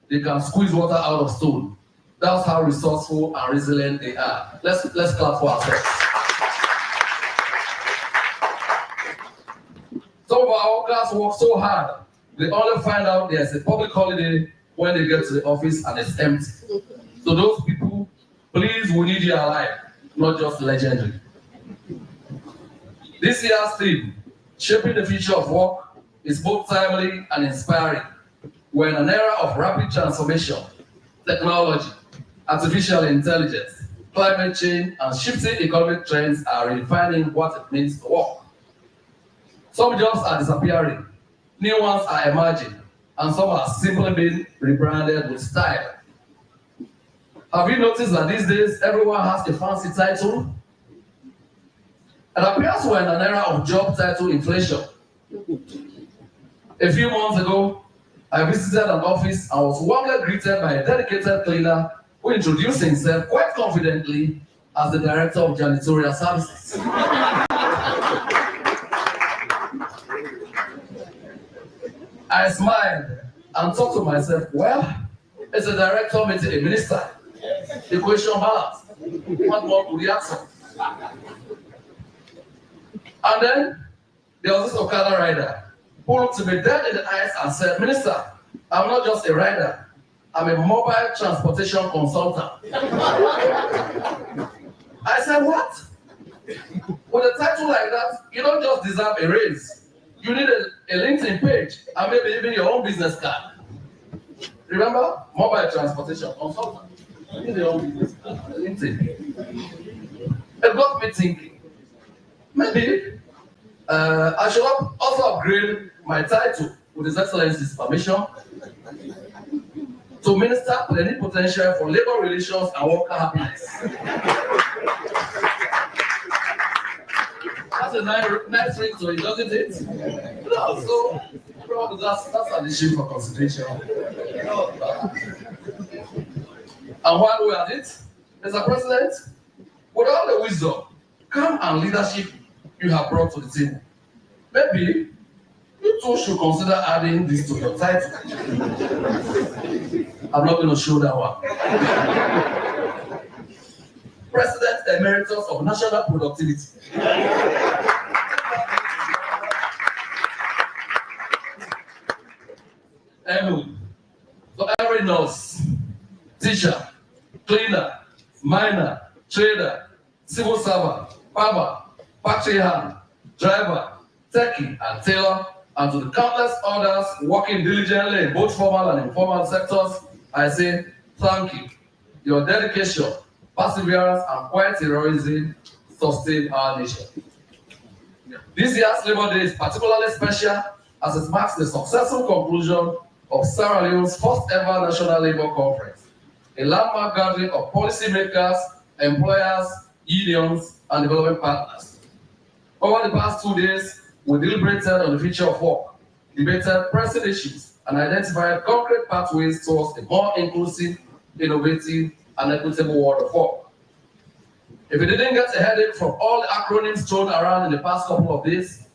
They can squeeze water out of stone. That's how resourceful and resilient they are. Let's clap for ourselves. Some of our workers work so hard, they only find out there's a public holiday when they get to the office and it's empty. So those people, please, we need you alive, not just legendary. This year's theme, Shaping the Future of Work, is both timely and inspiring. We're in an era of rapid transformation, technology, artificial intelligence, climate change, and shifting economic trends are redefining what it means to work. Some jobs are disappearing, new ones are emerging, and some are simply being rebranded with style. Have you noticed that these days everyone has a fancy title? It appears we're in an era of job title inflation. A few months ago, I visited an office and was warmly greeted by a dedicated cleaner who introduced himself quite confidently as the Director of Janitorial Services. I smiled and thought to myself, well, it's a director meeting a minister. The question balanced. What more to react to? And then there was this Okada rider who looked me dead in the eyes and said, Minister, I'm not just a rider, I'm a mobile transportation consultant. I said, what? With a title like that, you don't just deserve a raise. You need a LinkedIn page and maybe even your own business card. Remember? Mobile transportation consultant. You need your own business card, LinkedIn. It got me thinking, maybe I should also upgrade my title with His Excellency's permission to Minister Plenipotentiary for Labor Relations and Worker Happiness. That's a nice ring to it, doesn't it? No, so probably that's an issue for consideration. And while we're at it, Mr. President, with all the wisdom, calm and leadership you have brought to the table, maybe you too should consider adding this to your title. I'm not going to show that one. President Emeritus of National Productivity. Anyway, so every nurse, teacher, cleaner, miner, trader, civil servant, farmer, factory hand, driver, techie, and tailor, and to the countless others working diligently in both formal and informal sectors, I say thank you. Your dedication, perseverance, and quiet heroism sustain our nation. This year's Labour Day is particularly special as it marks the successful conclusion of Sierra Leone's first ever National Labour Conference, a landmark gathering of policymakers, employers, unions, and development partners. Over the past 2 days, we deliberated on the future of work, debated pressing issues, and identified concrete pathways towards a more inclusive, innovative, and equitable world of work. If you didn't get a headache from all the acronyms thrown around in the past couple of days,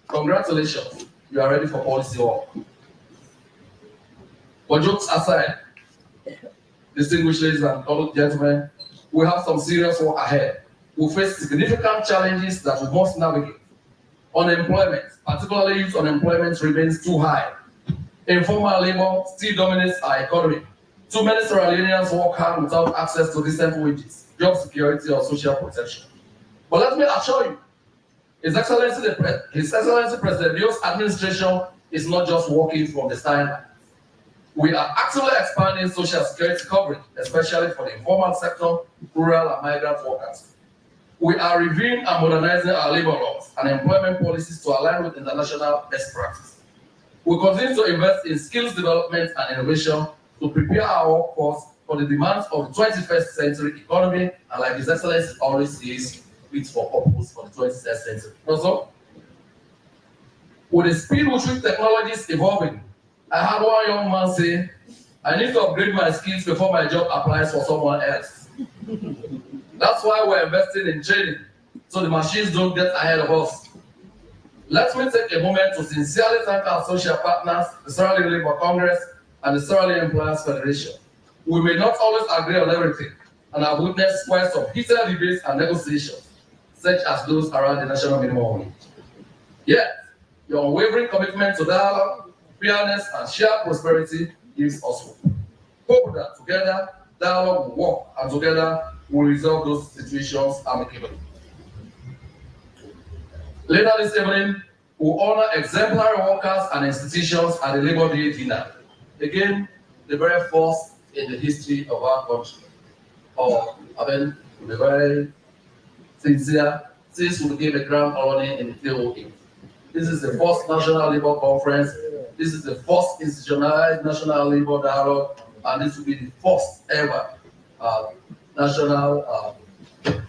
congratulations, you are ready for policy work. But jokes aside, distinguished ladies and gentlemen, we have some serious work ahead. We face significant challenges that we must navigate. Unemployment, particularly youth unemployment, remains too high. Informal labor still dominates our economy. Too many Sierra Leoneans work hard without access to decent wages, job security, or social protection. But let me assure you, His Excellency President Bio's administration is not just working from the sidelines. We are actively expanding social security coverage, especially for the informal sector, rural and migrant workers. We are reviewing and modernizing our labor laws and employment policies to align with international best practice. We continue to invest in skills development and innovation to prepare our workforce for the demands of the 21st century economy, and like His Excellency always says, fit for purpose for the 21st century. Also, with the speed with which technology is evolving, I had one young man say, I need to upgrade my skills before my job applies for someone else. That's why we're investing in training, so the machines don't get ahead of us. Let me take a moment to sincerely thank our social partners, the Sierra Leone Labour Congress, and the Sierra Leone Employers Federation. We may not always agree on everything, and I've witnessed quite some heated debates and negotiations, such as those around the national minimum wage. Yet, your unwavering commitment to dialogue, fairness, and shared prosperity gives us hope. Hope that together, dialogue will work, and together, we'll resolve those situations amicably. Later this evening, we'll honor exemplary workers and institutions at the Labour Day dinner. Again, the very first in the history of our country. To be very sincere, since we became a grand colony in the TOA. This is the first National Labour Conference. This is the first institutionalized National Labour Dialogue, and this will be the first ever National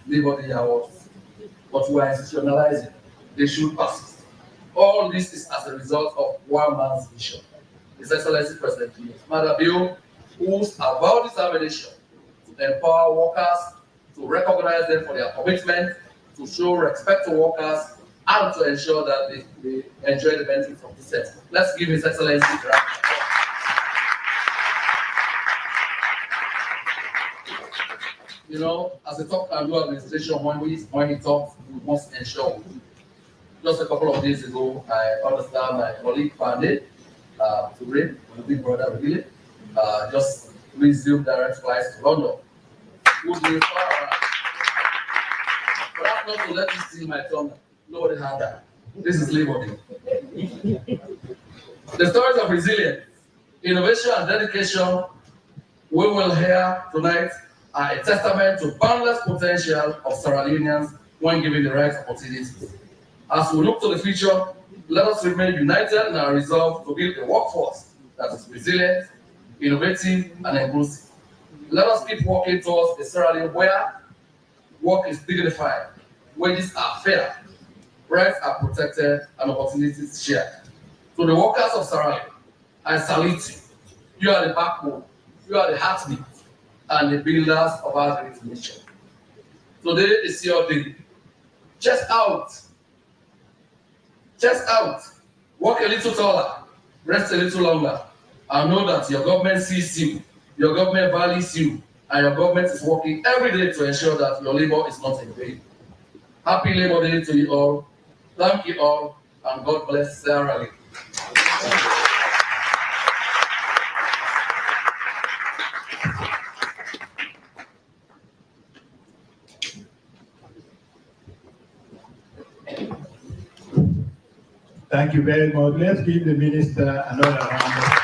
Labour Day Awards. But we are institutionalizing. They should pass. All this is as a result of one man's vision. His Excellency President Mother Bill, whose avowed determination to empower workers, to recognize them for their commitment, to show respect to workers, and to ensure that they enjoy the benefits of the set. Let's give His Excellency a round of applause. You know, as a top and do administration, when he talks, we must ensure. Just a couple of days ago, I understand my colleague Fande, Toure, my big brother really, just resumed direct flights to London. Good news for us. But that's not to let you steal my tongue. Nobody had that. This is Labour Day. The stories of resilience, innovation, and dedication we will hear tonight are a testament to boundless potential of Sierra Leoneans when given the right opportunities. As we look to the future, let us remain united in our resolve to build a workforce that is resilient, innovative, and inclusive. Let us keep working towards a Sierra Leone where work is dignified, wages are fair, rights are protected, and opportunities shared. To the workers of Sierra Leone, I salute you. You are the backbone, you are the heartbeat, and the builders of our great nation. Today is your day. Chest out. Chest out. Work a little taller. Rest a little longer. And know that your government sees you, your government values you, and your government is working every day to ensure that your labor is not in vain. Happy Labor Day to you all. Thank you all, and God bless Sierra Leone. Thank you very much. Let's give the minister another round of applause.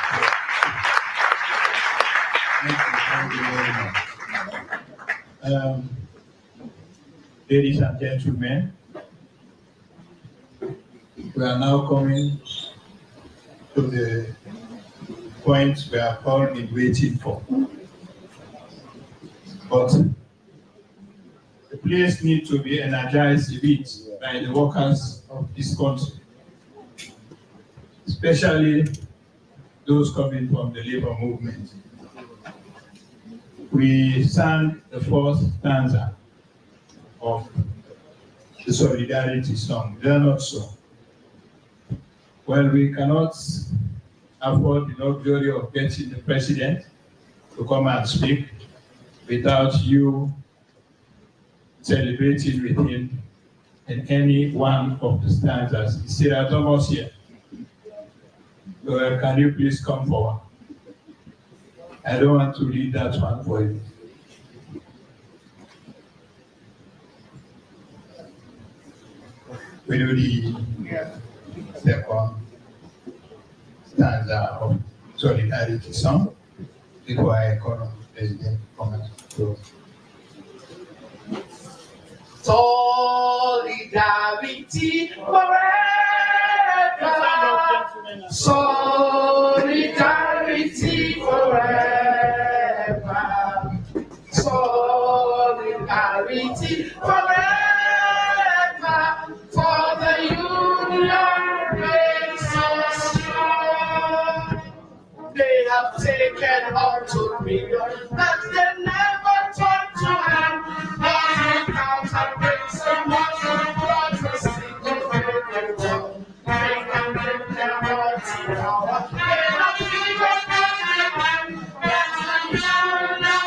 Thank you very much. Ladies and gentlemen, we are now coming to the point we have all been waiting for. But the place needs to be energized a bit by the workers of this country, especially those coming from the labor movement. We sang the fourth stanza of the Solidarity song. They are not so. Well, we cannot afford the luxury of getting the president to come and speak without you celebrating with him in any one of the stanzas. Sarah Thomas here. Can you please come forward? I don't want to read that one for you. We do the second stanza of Solidarity song before I call on the president to come and close. Solidarity forever. Solidarity forever. Solidarity forever. For the union makes us strong. They have taken up to freedom that they never thought to have. They count and bring so much blood to see the world. They can bring their hearts in power. They have given everything that the union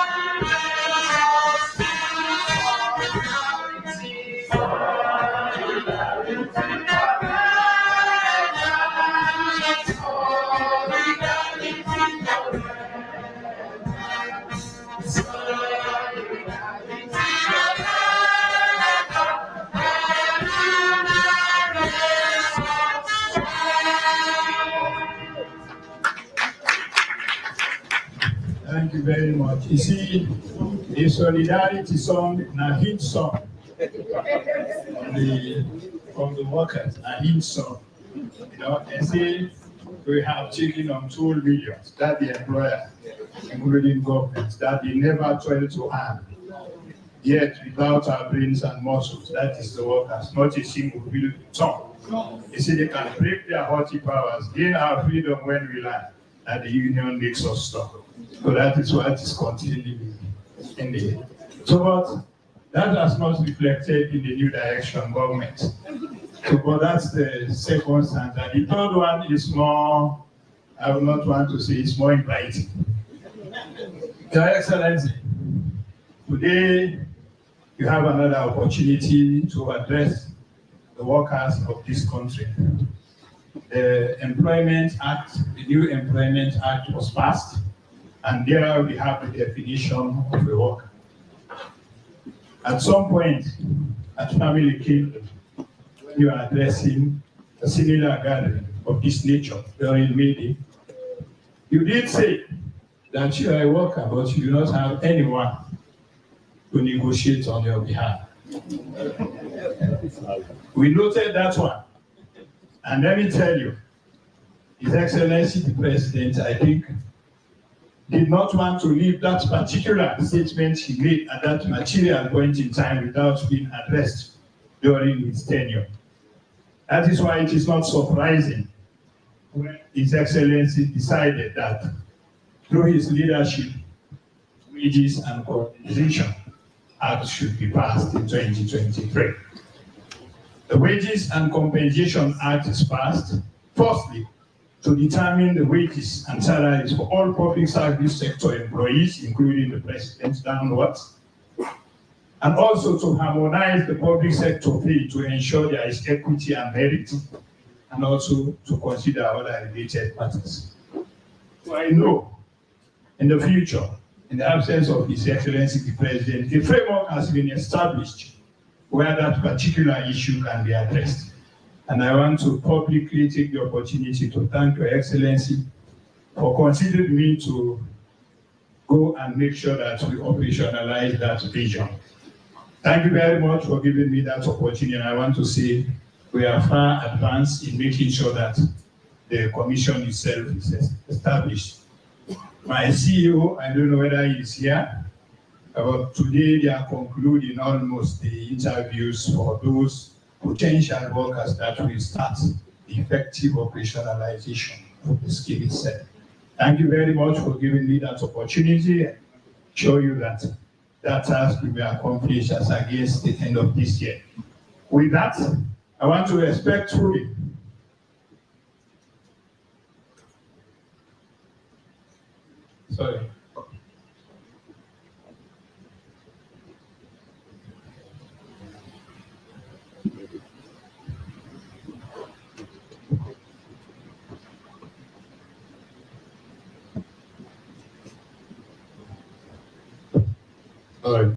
Thank you very much. You see, the Solidarity song, a hit song from the workers, a hit song. You know, they say we have taken untold millions that the employer, including governments, that they never toil to earn. Yet, without our brains and muscles, that is the workers, not a single real tongue. You see, they can break their haughty powers, gain our freedom when we learn that the union makes us stop. So that is what is contained in the. So, but that has not reflected in the new direction government. So, but that's the second standard. The third one is more, I will not want to say it's more inviting. Your Excellency, today you have another opportunity to address the workers of this country. The Employment Act, the new Employment Act was passed, and there we have the definition of a worker. At some point, at Family Kingdom, you are addressing a similar gathering of this nature during meeting. You did say that you are a worker, but you do not have anyone to negotiate on your behalf. We noted that one. And let me tell you, His Excellency the President, I think, did not want to leave that particular statement he made at that material point in time without being addressed during his tenure. That is why it is not surprising when His Excellency decided that through his leadership, Wages and Compensation Act should be passed in 2023. The Wages and Compensation Act is passed, firstly, to determine the wages and salaries for all public service sector employees, including the President downwards, and also to harmonize the public sector pay to ensure there is equity and merit, and also to consider other related matters. So I know in the future, in the absence of His Excellency the President, the framework has been established where that particular issue can be addressed. And I want to publicly take the opportunity to thank Your Excellency for considering me to go and make sure that we operationalize that vision. Thank you very much for giving me that opportunity. And I want to say we are far advanced in making sure that the commission itself is established. My CEO, I don't know whether he's here, but today they are concluding almost the interviews for those potential workers that will start the effective operationalization of the skill itself. Thank you very much for giving me that opportunity and show you that that task will be accomplished as against the end of this year. With that, I want to respectfully sorry. All right.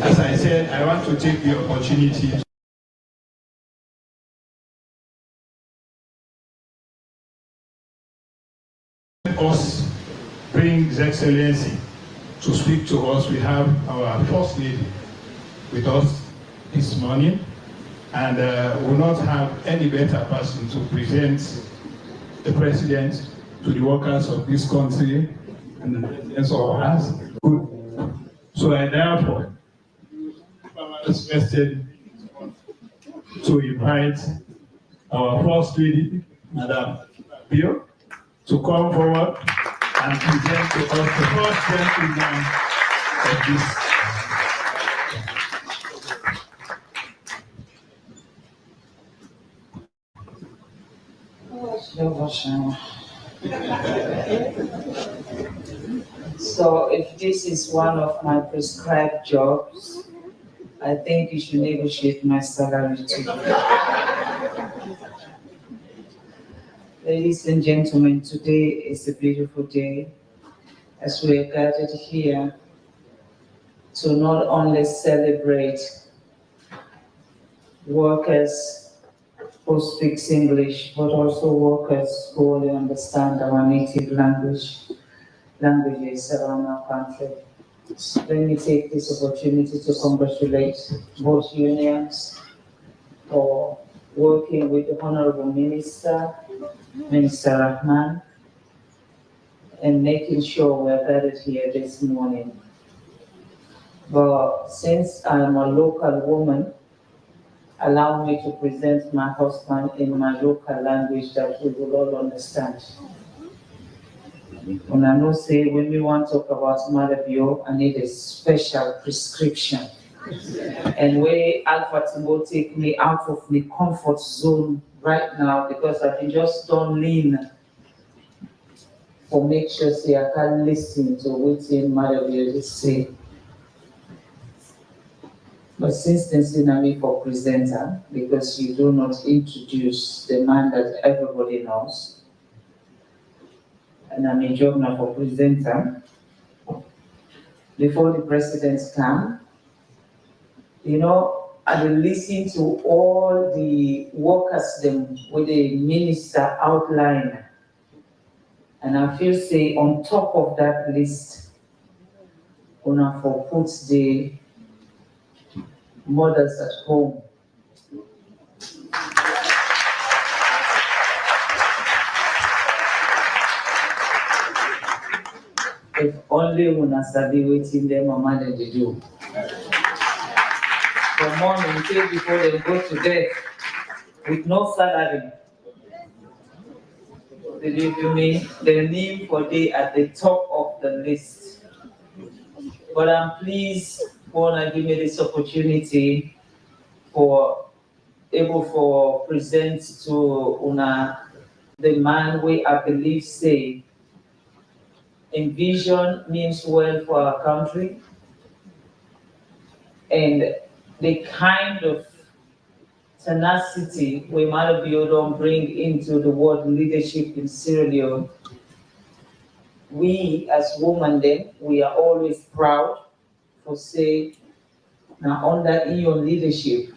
As I said, I want to take the opportunity to us bring His Excellency to speak to us. We have our First Lady with us this morning, and will not have any better person to present the President to the workers of this country and the residents of us. So I therefore requested to invite our First Lady, Madam Bill, to come forward and present to us the first gentleman of this. So if this is one of my prescribed jobs, I think you should negotiate my salary too. Ladies and gentlemen, today is a beautiful day as we are gathered here to not only celebrate workers who speak English, but also workers who only understand our native languages around our country. Let me take this opportunity to congratulate both unions for working with the Honorable Minister, Minister Rahman, and making sure we're gathered here this morning. But since I'm a local woman, allow me to present my husband in my local language that we will all understand. When I know say when we want to talk about Marabio, I need a special prescription. And where Alpha Timbo take me out of my comfort zone right now because I've been just done lean for make sure say I can listen to what Marabio is say. But since there's me for presenter, because you do not introduce the man that everybody knows, and I'm a job now for presenter, before the presidents come, you know, I will listen to all the workers them with the minister outline, and I feel say on top of that list, una for put the mothers at home. If only una sabi waiting them mama than they do. From morning till before they go to bed with no salary. Believe you me, the name for they at the top of the list. But I'm pleased wanna give me this opportunity for able for present to una the man we I believe say envision means well for our country, and the kind of tenacity we might be able to bring into the word leadership in Sierra Leone. We as women then, we are always proud for say, now under your leadership,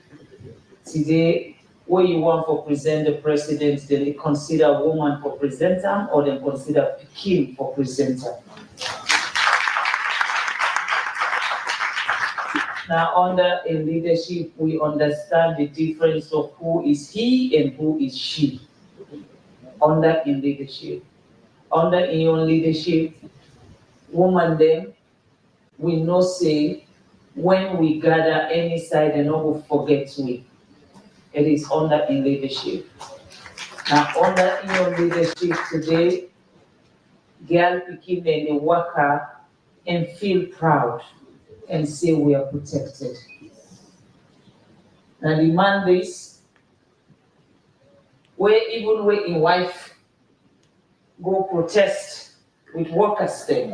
today, what you want for present the president, then they consider woman for presenter or then consider king for presenter. Now, under a leadership, we understand the difference of who is he and who is she. Under in leadership. Under in your leadership, woman then, we know say, when we gather any side and not will forget we. It is under in leadership. Now, under in your leadership today, girl became a worker and feel proud and say we are protected. Now the man this, where even when a wife go protest with workers there,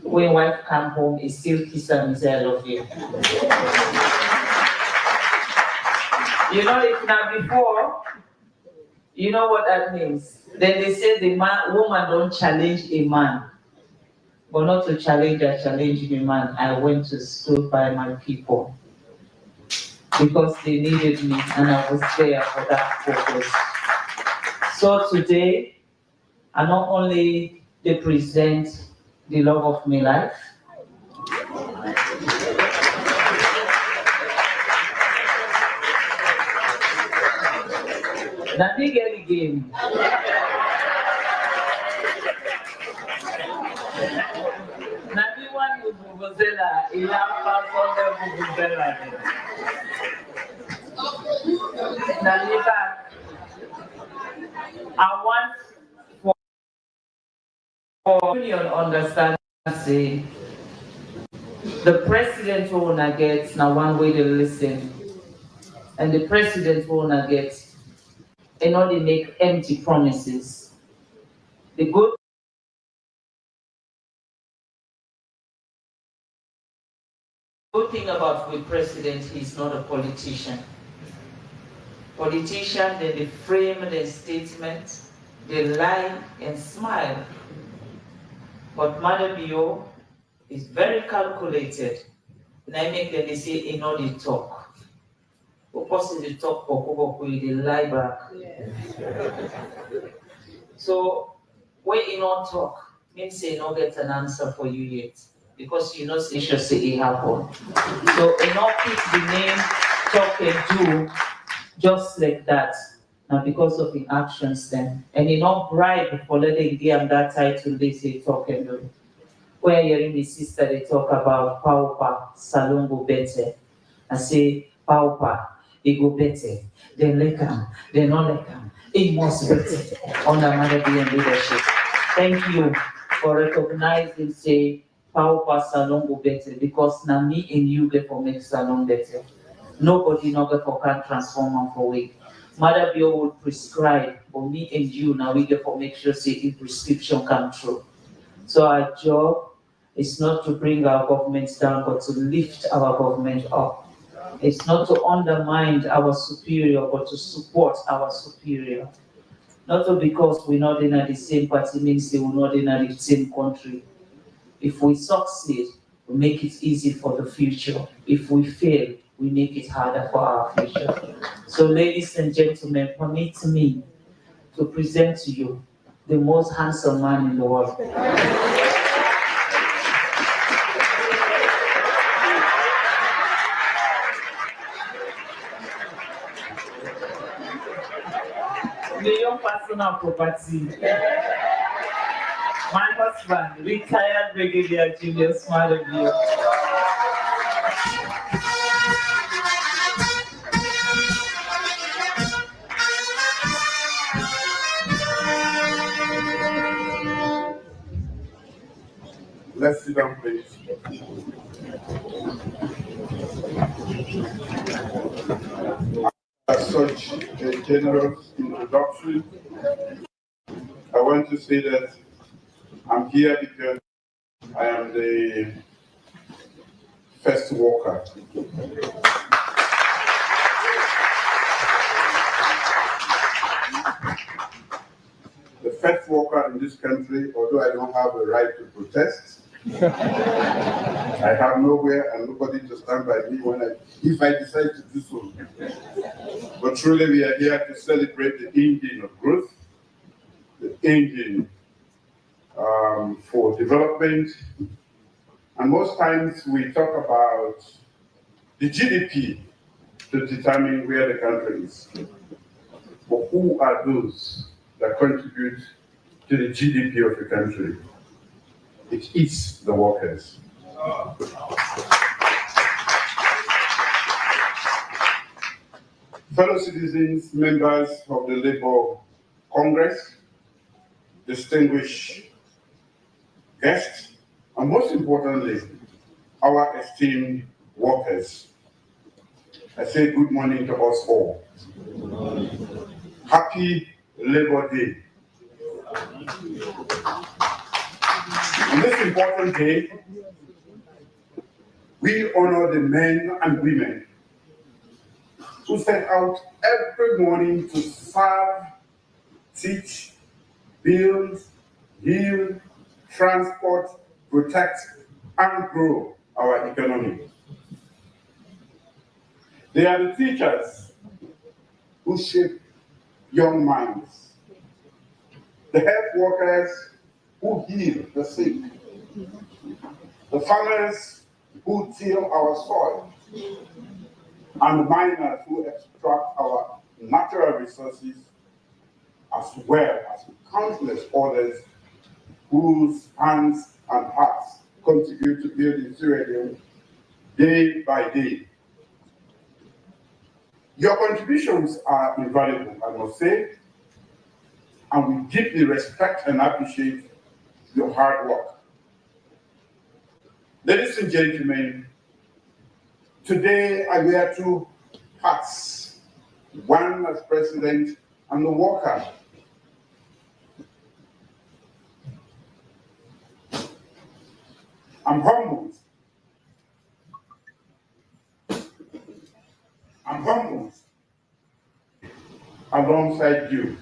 when wife come home, he still kiss her and say I love you. You know, if now before, you know what that means. Then they say the woman don't challenge a man. But not to challenge, I challenge the man. I went to school by my people because they needed me and I was there for that purpose. So today, I not only represent the love of my life, that they get the game. Vuvuzela, ilapa sonde vuvuzela. Nalika, I want for union understand say the president who wanna get now one way to listen, and the president who wanna get and not they make empty promises. The good thing about the president, he's not a politician. Politician, they frame their statement, they lie and smile. But Mother Bio is very calculated. And I make them, they say, in all they talk. Of course, they talk, they lie back. Yeah. So, when you not talk, means they not get an answer for you yet. Because you know, say it happen. So, you not pick the name, talk and do just like that. Now, because of the actions then. And you not bribe for letting them that title, they say talk and do. Where you're in the sister, they talk about Paupa, Salon go better. I say, Paupa, it go better. Then Lekam, then not Lekam. It must be better under Mother and leadership. Thank you for recognizing, say, Paupa Salon go better, because now me and you get for make Salon better. Nobody not get for can transform them for way. Mother Bio will prescribe, but me and you now we get for make sure say if prescription come true. So our job is not to bring our governments down, but to lift our government up. It's not to undermine our superior, but to support our superior. Not because we're not in the same party means we're not in the same country. If we succeed, we make it easy for the future. If we fail, we make it harder for our future. So ladies and gentlemen, permit me to present to you the most handsome man in the world. Your personal property. My husband, retired Brigadier Julius Madabio. Let's sit down, please. As such a generous introduction, I want to say that I'm here because I am the first worker. worker in this country, although I don't have a right to protest. I have nowhere and nobody to stand by me if I decide to do so. But truly we are here to celebrate the engine of growth, the engine for development. And most times we talk about the GDP to determine where the country is. But who are those that contribute to the GDP of the country? It is the workers. Fellow citizens, members of the Labour Congress, distinguished guests, and most importantly, our esteemed workers. I say good morning to us all. Happy Labor Day. On this important day, we honor the men and women who set out every morning to serve, teach, build, heal, transport, protect, and grow our economy. They are the teachers who shape young minds, the health workers who heal the sick, the farmers who till our soil, and the miners who extract our natural resources, as well as countless others whose hands and hearts contribute to building Sierra Leone day by day. Your contributions are invaluable, I must say, and we deeply respect and appreciate your hard work. Ladies and gentlemen, today I wear two hats, one as president and the worker. I'm humbled. Alongside you,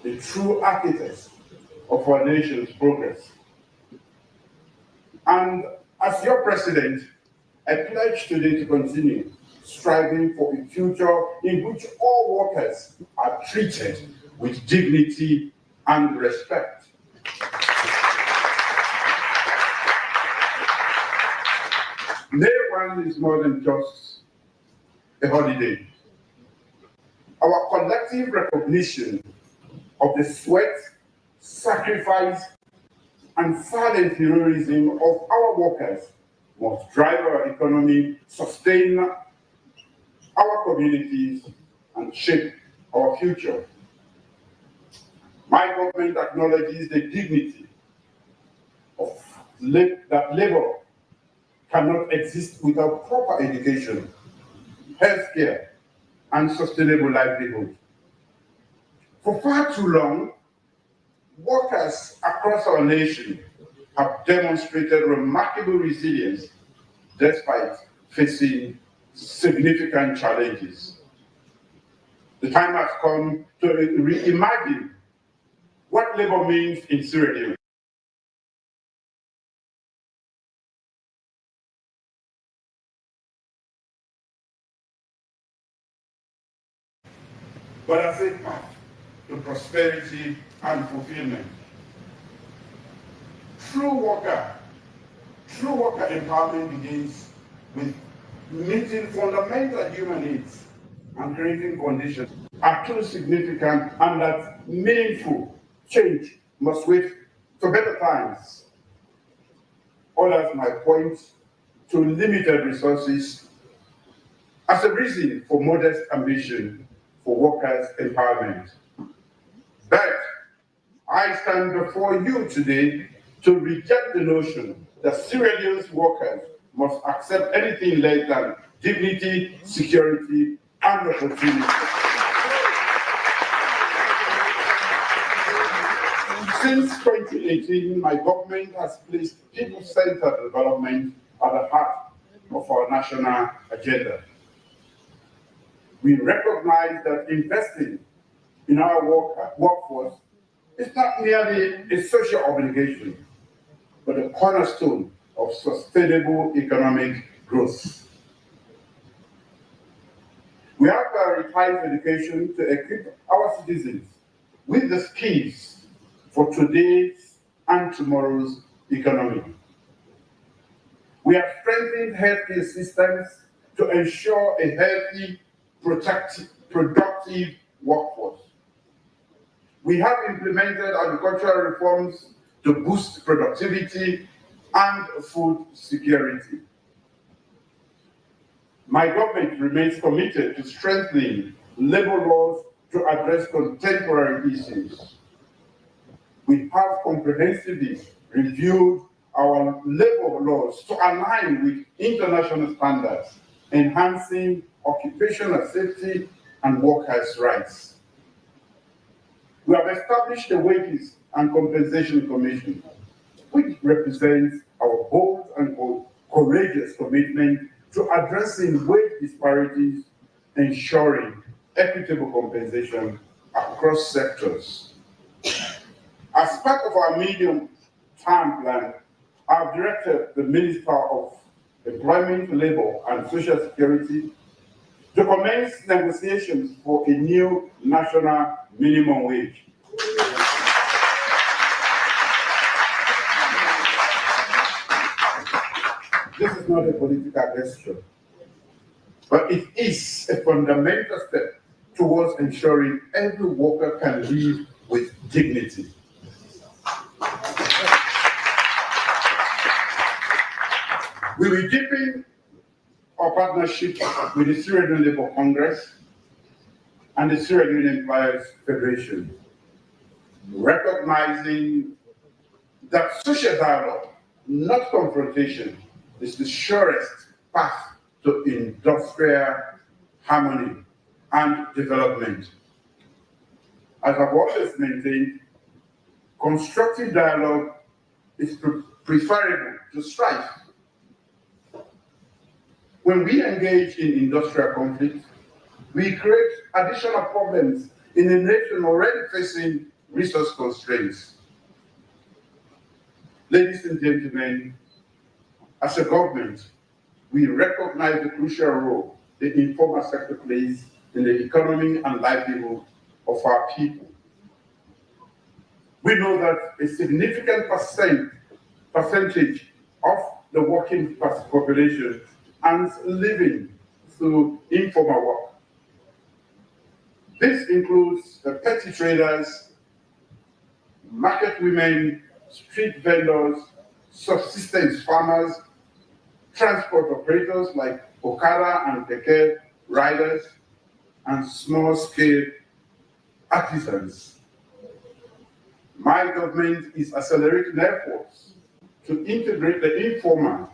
the true architects of our nation's progress. And as your president, I pledge today to continue striving for a future in which all workers are treated with dignity and respect. May 1 is more than just a holiday. Our collective recognition of the sweat, sacrifice, and silent heroism of our workers must drive our economy, sustain our communities, and shape our future. My government acknowledges the dignity of that labor cannot exist without proper education, healthcare, and sustainable livelihood. For far too long, workers across our nation have demonstrated remarkable resilience despite facing significant challenges. The time has come to reimagine what labor means in Sierra Leone. But as a path to prosperity and fulfillment. True worker empowerment begins with meeting fundamental human needs and creating conditions are too significant and that meaningful change must wait for better times. Others might point to limited resources as a reason for modest ambition for workers' empowerment. But I stand before you today to reject the notion that Sierra Leone's workers must accept anything less than dignity, security, and opportunity. Since 2018, my government has placed people-centered development at the heart of our national agenda. We recognize that investing in our workforce is not merely a social obligation, but a cornerstone of sustainable economic growth. We have prioritized education to equip our citizens with the skills for today's and tomorrow's economy. We have strengthened healthcare systems to ensure a healthy, productive workforce. We have implemented agricultural reforms to boost productivity and food security. My government remains committed to strengthening labor laws to address contemporary issues. We have comprehensively reviewed our labor laws to align with international standards, enhancing occupational safety and workers' rights. We have established the Wages and Compensation Commission, which represents our bold and courageous commitment to addressing wage disparities, ensuring equitable compensation across sectors. As part of our medium-term plan, I've directed the Minister of Employment, Labour and Social Security to commence negotiations for a new national minimum wage. This is not a political gesture, but it is a fundamental step towards ensuring every worker can live with dignity. We will deepen our partnership with the Sierra Leone Labour Congress and the Sierra Leone Employers Federation, recognizing that social dialogue, not confrontation, is the surest path to industrial harmony and development. As I've always maintained, constructive dialogue is preferable to strife. When we engage in industrial conflict, we create additional problems in a nation already facing resource constraints. Ladies and gentlemen, as a government, we recognize the crucial role the informal sector plays in the economy and livelihood of our people. We know that a significant percentage of the working population earns living through informal work. This includes the petty traders, market women, street vendors, subsistence farmers, transport operators like Okada and Keke riders, and small-scale artisans. My government is accelerating efforts to integrate the informal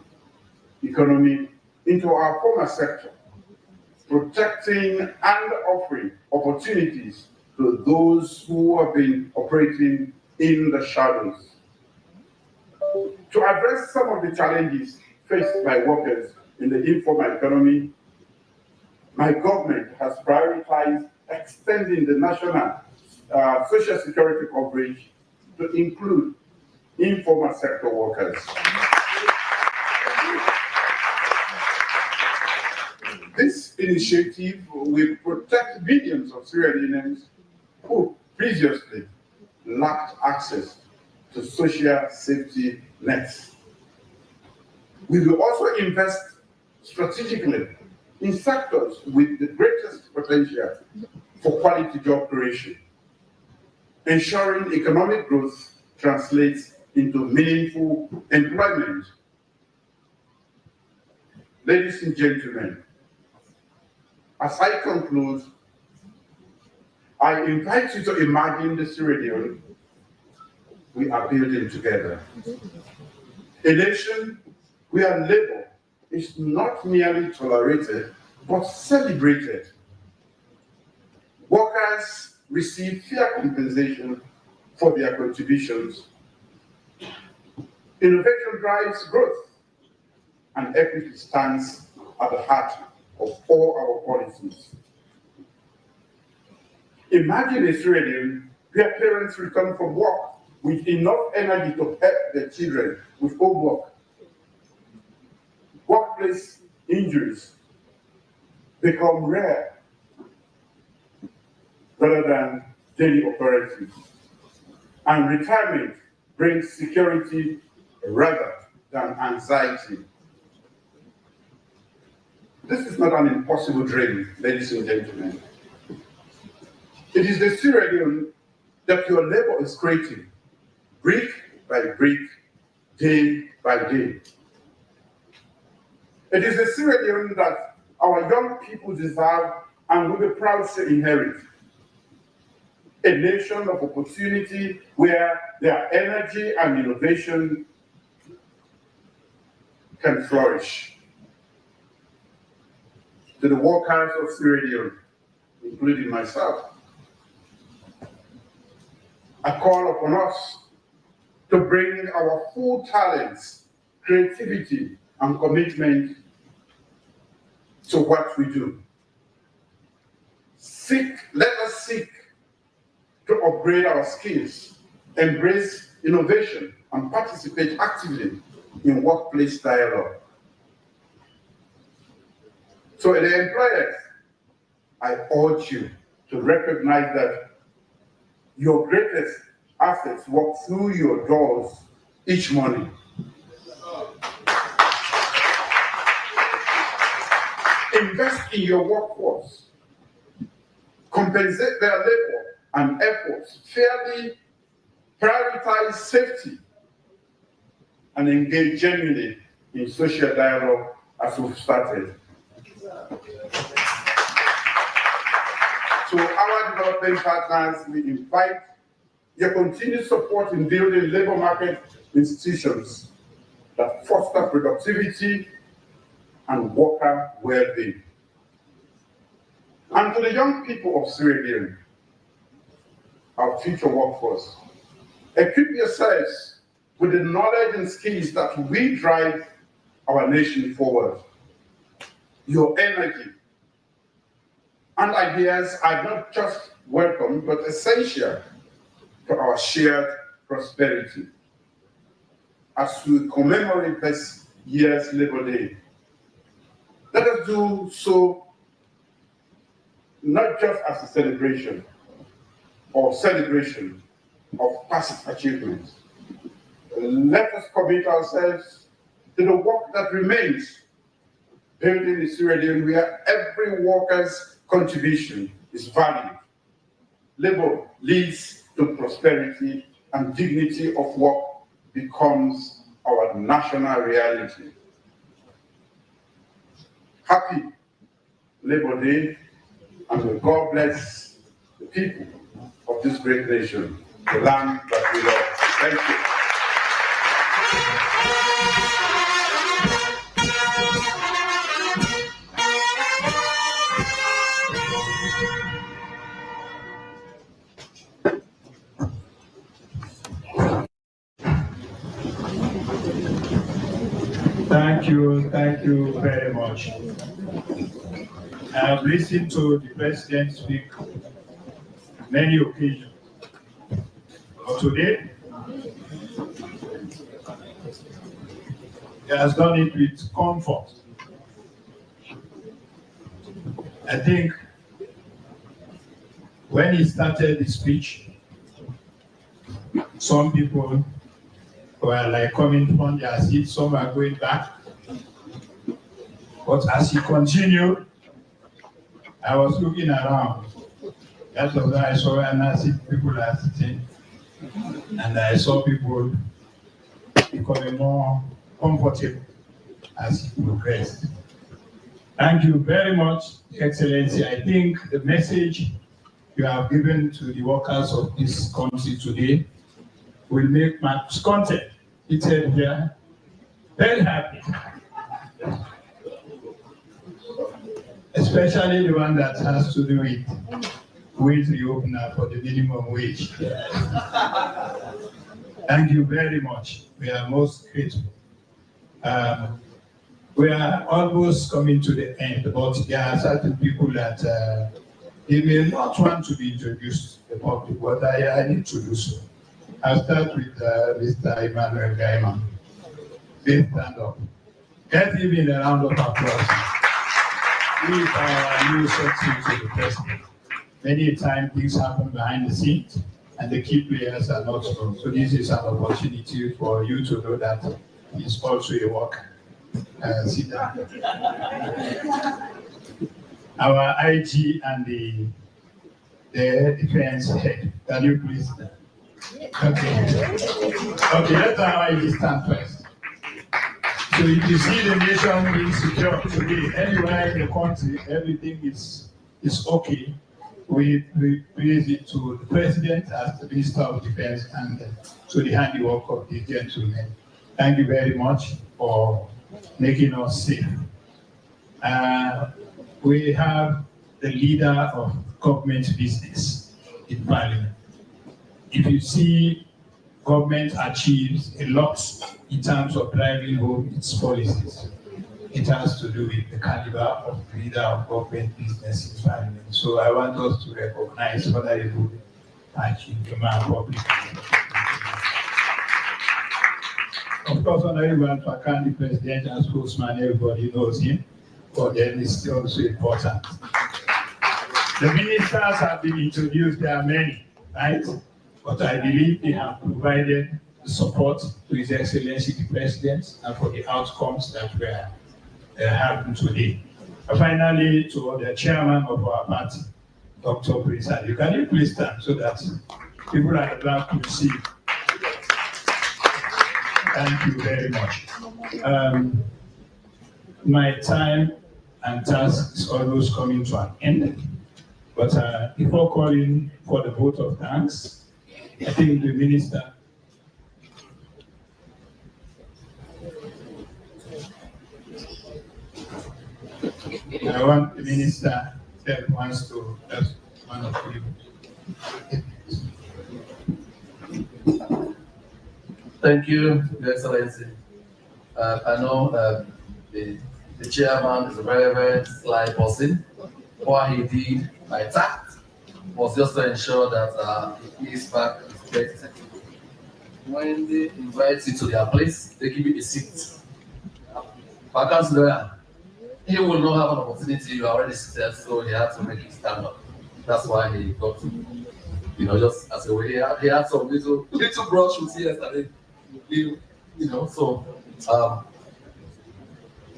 economy into our formal sector, protecting and offering opportunities to those who have been operating in the shadows. To address some of the challenges faced by workers in the informal economy, my government has prioritized extending the national social security coverage to include informal sector workers. This initiative will protect millions of Sierra Leoneans who previously lacked access to social safety nets. We will also invest strategically in sectors with the greatest potential for quality job creation, ensuring economic growth translates into meaningful employment. Ladies and gentlemen, as I conclude, I invite you to imagine the Sierra Leone we are building together. A nation where labor is not merely tolerated, but celebrated. Workers receive fair compensation for their contributions. Innovation drives growth, and equity stands at the heart of all our policies. Imagine a Sierra Leone where parents return from work with enough energy to help their children with homework. Workplace injuries become rare rather than daily occurrences. And retirement brings security rather than anxiety. This is not an impossible dream, ladies and gentlemen. It is the Sierra Leone that your labor is creating, brick by brick, day by day. It is the Sierra Leone that our young people deserve and will be proud to inherit. A nation of opportunity where their energy and innovation can flourish. To the workers of Sierra Leone, including myself, I call upon us to bring our full talents, creativity, and commitment to what we do. Let us seek to upgrade our skills, embrace innovation, and participate actively in workplace dialogue. So the employers, I urge you to recognize that your greatest assets walk through your doors each morning. Invest in your workforce. Compensate their labor and efforts fairly, prioritize safety, and engage genuinely in social dialogue as we've started. To our development partners, we invite your continued support in building labor market institutions that foster productivity and worker well-being. And to the young people of Sierra Leone, our future workforce, equip yourselves with the knowledge and skills that will drive our nation forward. Your energy and ideas are not just welcome, but essential to our shared prosperity. As we commemorate this year's Labor Day, let us do so not just as a celebration or celebration of past achievements. Let us commit ourselves to the work that remains, building a Sierra Leone where every worker's contribution is valued. Labor leads to prosperity, and dignity of work becomes our national reality. Happy Labor Day, and may God bless the people of this great nation, the land that we love. Thank you. Thank you very much. I have listened to the President speak many occasions. But today, he has done it with comfort. I think when he started the speech, some people were like coming from their seats, some are going back. But as he continued, I was looking around. That was when I saw and I see people are sitting. And I saw people becoming more comfortable as he progressed. Thank you very much, Excellency. I think the message you have given to the workers of this country today will make my content seated here very happy. Especially the one that has to do with wage reopener for the minimum wage. Thank you very much. We are most grateful. We are almost coming to the end, but there are certain people that He may not want to be introduced to the public, but I need to do so. I'll start with Mr. Emmanuel Gaiman. Please stand up. Get him in a round of applause. He is our new secretary to the president. Many times things happen behind the scenes and the key players are not known. So this is an opportunity for you to know that he's also a worker. Sit down. Our IG and the defense head. Can you please? Okay, let our IG stand first. So if you see the nation being secure today, anywhere in the country, everything is okay. We praise it to the president as the Minister of Defense and to the handiwork of the gentlemen. Thank you very much for making us safe. We have the leader of government business in Parliament. If you see government achieves a lot in terms of driving home its policies, it has to do with the caliber of leader of government business in Parliament. So I want us to recognize Honorable Achimema publicly. Of course, Honorable Fakandi, presidential spokesman, everybody knows him, but then it's still also important. The ministers have been introduced, there are many, right? But I believe they have provided the support to His Excellency the President and for the outcomes that were happening today. And finally, to the chairman of our party, Dr. Prince Ali. Can you please stand so that people at the back will see? Thank you very much. My time and task is almost coming to an end. But before calling for the vote of thanks, I think the minister. I want the minister that wants to ask one of you. Thank you, Your Excellency. I know the chairman is a very, very sly person. What he did by tact was just to ensure that he is back as president. When they invite you to their place, they give you a seat. Vacant lawyer, he will not have an opportunity. You are already seated, so he had to make it stand up. That's why he got to, just as a way. He had some little brush with yesterday. So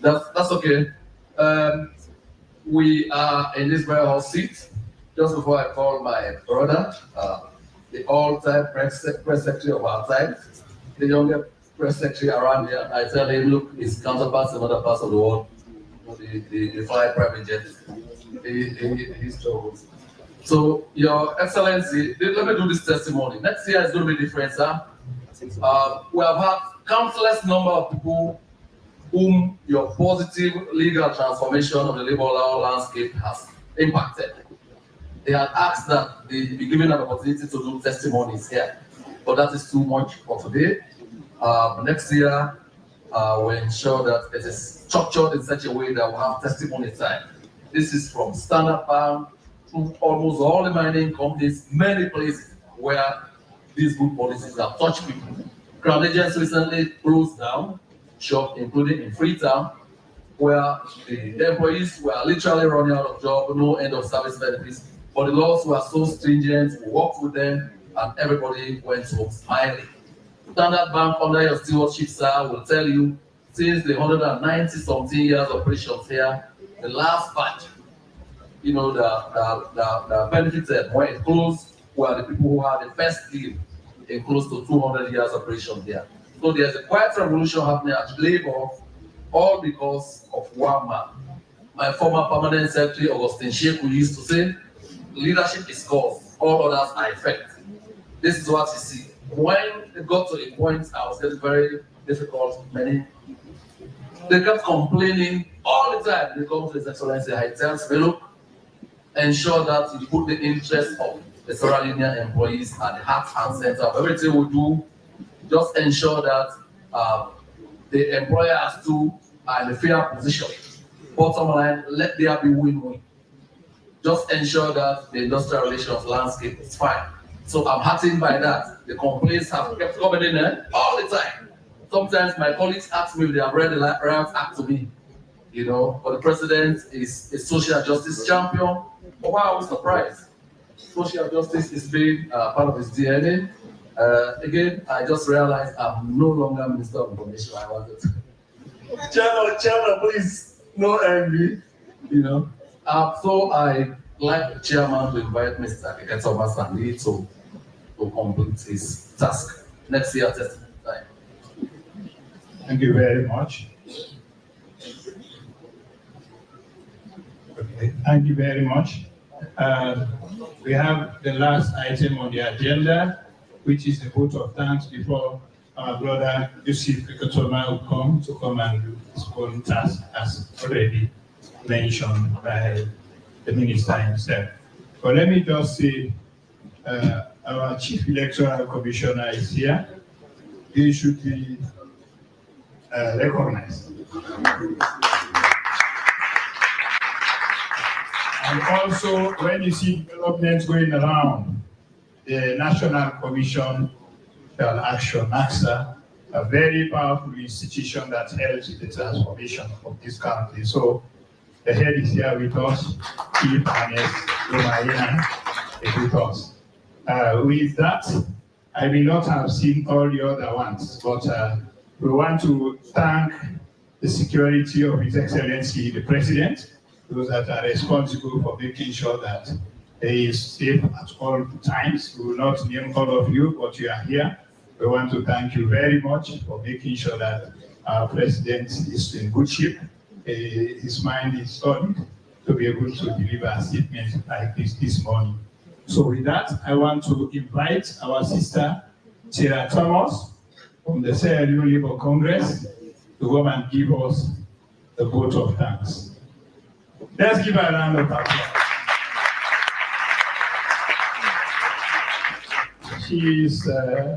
that's okay. We are in this very hot seat. Just before I call my brother, the all-time press secretary of our time, the youngest press secretary around here, I tell him, look, his counterparts in other parts of the world, the fly private jets, he struggles. So, Your Excellency, let me do this testimony. Next year is going to be different, sir. We have had countless number of people whom your positive legal transformation of the labor law landscape has impacted. They had asked that they be given an opportunity to do testimonies here, but that is too much for today. Next year, we'll ensure that it is structured in such a way that we'll have testimony time. This is from Standard Bank to almost all the mining companies, many places where these good policies have touched people. Crown Agents recently closed down shop, including in Freetown, where the employees were literally running out of job, no end of service benefits. But the laws were so stringent, we worked with them, and everybody went home smiling. Standard Bank, under your stewardship, sir, will tell you, since the 190-something years operations here, the last batch, the benefited when it closed were the people who had the best deal in close to 200 years operation here. So there's a quiet revolution happening at labor, all because of one man. My former permanent secretary, Augustine Sheku, used to say, leadership is cause, all others are effect. This is what you see. When it got to a point, I was getting very difficult. They kept complaining all the time. They come to His Excellency, I tell me, look, ensure that you put the interest of the Sierra Leonean employees at the heart and center of everything we do. Just ensure that the employers too are in a fair position. Bottom line, let there be win-win. just ensure that the industrial relations landscape is fine. So I'm heartened by that. The complaints have kept coming in all the time. Sometimes my colleagues ask me if they have read the Riot Act to me, you know, but the president is a social justice champion. But why I was surprised? Social justice is being part of his DNA. Again, I just realized I'm no longer Minister of Information. I wanted to. Chairman, please, no envy, you know. So I like the chairman to invite Mr. Thomas Sandy to complete his task next year testimony time. Thank you very much. Okay, thank you very much. We have the last item on the agenda, which is the vote of thanks before our brother Yusuf Kekotoma will come and do his own task, as already mentioned by the minister himself. But let me just say, our Chief Electoral Commissioner is here. He should be recognized. And also, when you see developments going around, the National Commission for Action, NACSA, a very powerful institution that helps in the transformation of this country. So the head is here with us, Chief Ernest Lumayena is with us. With that, I may not have seen all the other ones, but we want to thank the security of His Excellency, the President, those that are responsible for making sure that he is safe at all times. We will not name all of you, but you are here. We want to thank you very much for making sure that our President is in good shape. His mind is solid to be able to deliver a statement like this morning. So with that, I want to invite our sister, Sarah Thomas, from the Sierra Leone Labour Congress, to come and give us the vote of thanks. Let's give her a round of applause. She is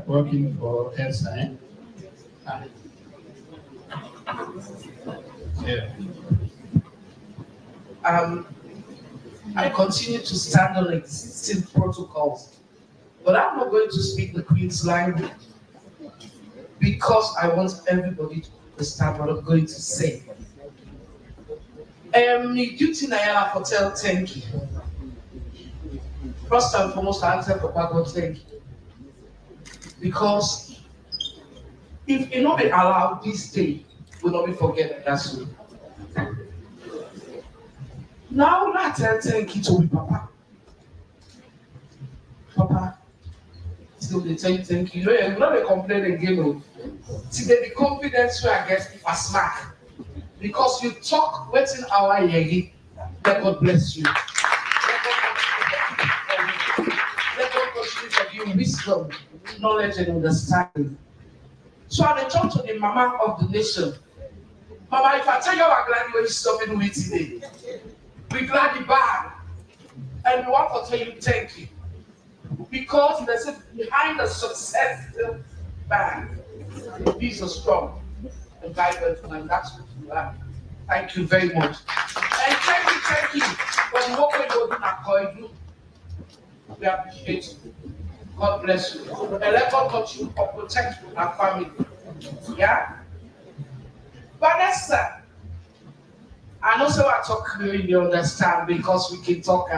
working for Ensign. Yeah. I continue to stand on existing protocols, but I'm not going to speak the Queen's language because I want everybody to understand what I'm going to say. Duty Nayala Hotel, thank you. First and foremost, I answer Papa God, thank you. Because if you not be allowed this day, we'll not be forgetting that soon. Now, let's thank you to me, Papa. Papa, still they thank you. You're not a complaint again. Today, the confidence where I get a smack. Because you talk what's in our ear, let God bless you. Let God continue to give you wisdom, knowledge, and understanding. So I talk to the mama of the nation. Mama, if I tell you how glad you are stopping with today, we're glad you're back. And we want to tell you thank you. Because they said behind the success bag, he's so strong and guided, and that's what you are. Thank you very much. And thank you for the work you're doing at Koidu. We appreciate you. God bless you. And let God continue to protect our family. Yeah? Vanessa, I know so I talk you understand because we can talk.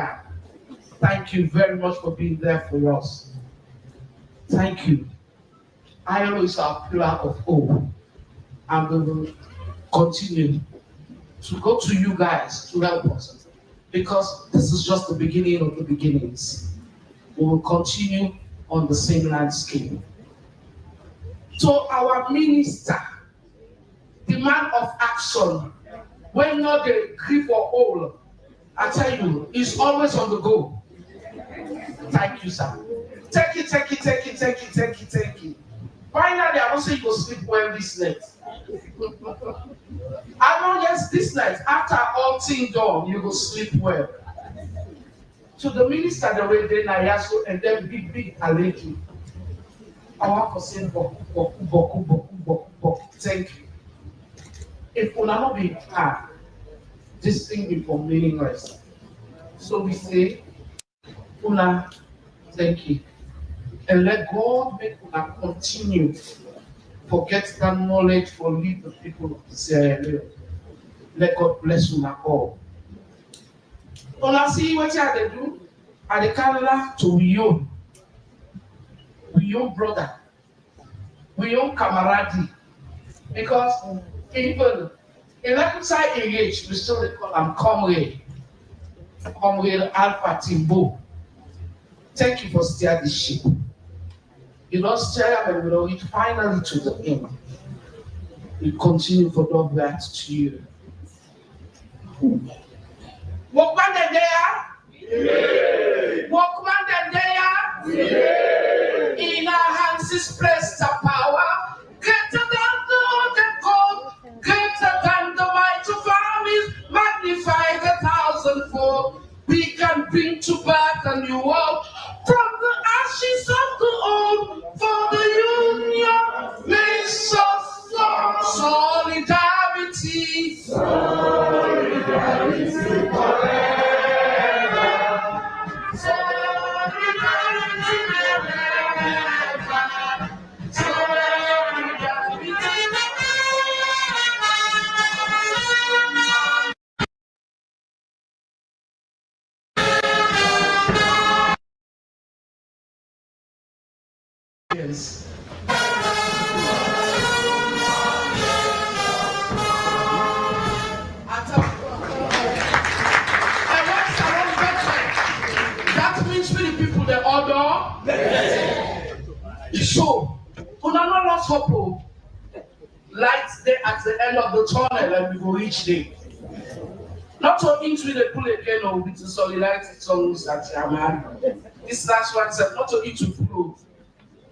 Thank you very much for being there for us. Thank you. I know it's our pillar of hope. And we will continue to go to you guys to help us. Because this is just the beginning of the beginnings. We will continue on the same landscape. So our minister, the man of action, when not the grief for all, I tell you, is always on the go. Thank you, sir. Thank you. Finally, I don't say you will sleep well this night. I know, yes, this night, after all things done, you will sleep well. To the minister, the way they Nayaso, and then big allergy. I want to say, boku. Thank you. If we not be hard, this thing be for meaningless. So we say, Una, thank you. And let God make Una continue. Forget that knowledge for lead the people of Sierra Leone. Let God bless Una all. Una see what they do? At the Canada to we own brother, we own camaraderie. Because even in that side age, we still call them comrade Alpha Timbo. Thank you for steering the ship. You don't steer and we don't reach finally to the end. We continue for double gratitude. Walkman the there. Walkman the there. In our hands is placed the power. Greater than the gold. Greater than the might of armies. Magnify 1,000-fold. We can bring to birth a new world. From the ashes of the old. For the union makes us strong. Solidarity. Solidarity forever. Solidarity forever. Solidarity yes. That means for the people the order. So, una no lost hope. Lights there at the end of the tunnel and we will reach there. Not to into the pool again or with the solidarity songs that are married. This last one said not to into flow.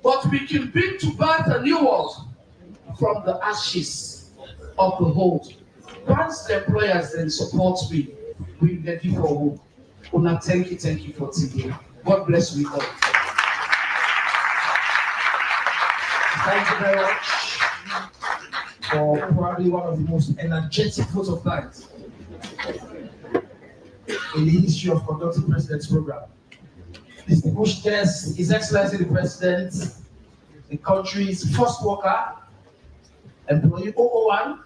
But we can bring to birth a new world from the ashes of the old. Once the employers then support me, we get you for hope. Una, thank you for today. God bless you all. Thank you very much for probably one of the most energetic votes of thanks in the history of conducting President's program. Distinguished guest, His Excellency the President, the country's first worker, employee 001,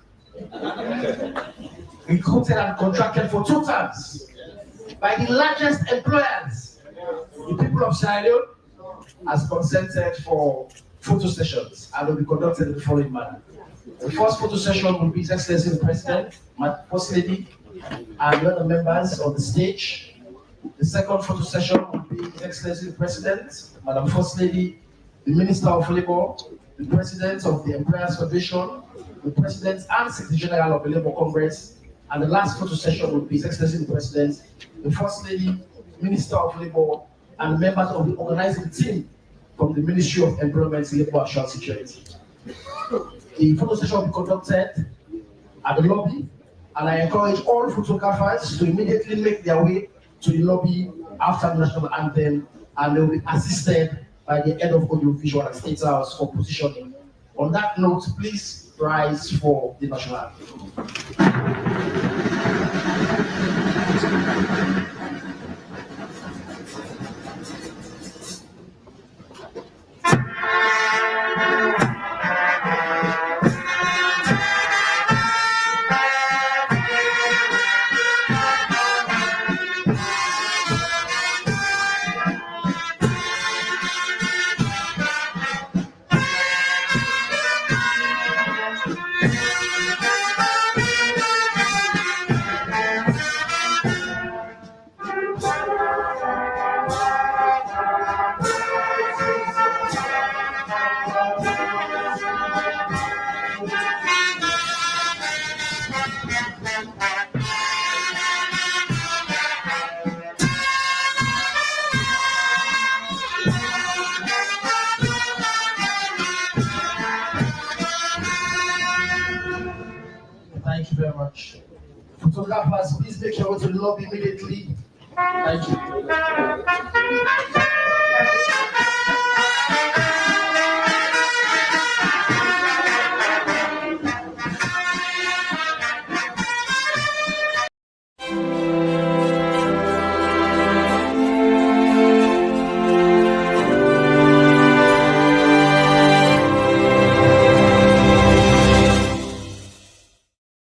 recruited and contracted for 2 terms by the largest employers. The people of Sierra Leone has consented for photo sessions and will be conducted in the following manner. The first photo session will be His Excellency the President, my First Lady, and the other members on the stage. The second photo session will be His Excellency the President, Madam First Lady, the Minister of Labour, the President of the Employers Federation, the President and Secretary General of the Labour Congress, and the last photo session will be His Excellency the President, the First Lady, Minister of Labour, and members of the organizing team from the Ministry of Employment, Labour and Social Security. The photo session will be conducted at the lobby, and I encourage all photographers to immediately make their way to the lobby after the national anthem, and they will be assisted by the head of audiovisual and state house for positioning. On that note, please rise for the national anthem. Thank you very much. Photographers, please make your way to the lobby immediately. Thank you.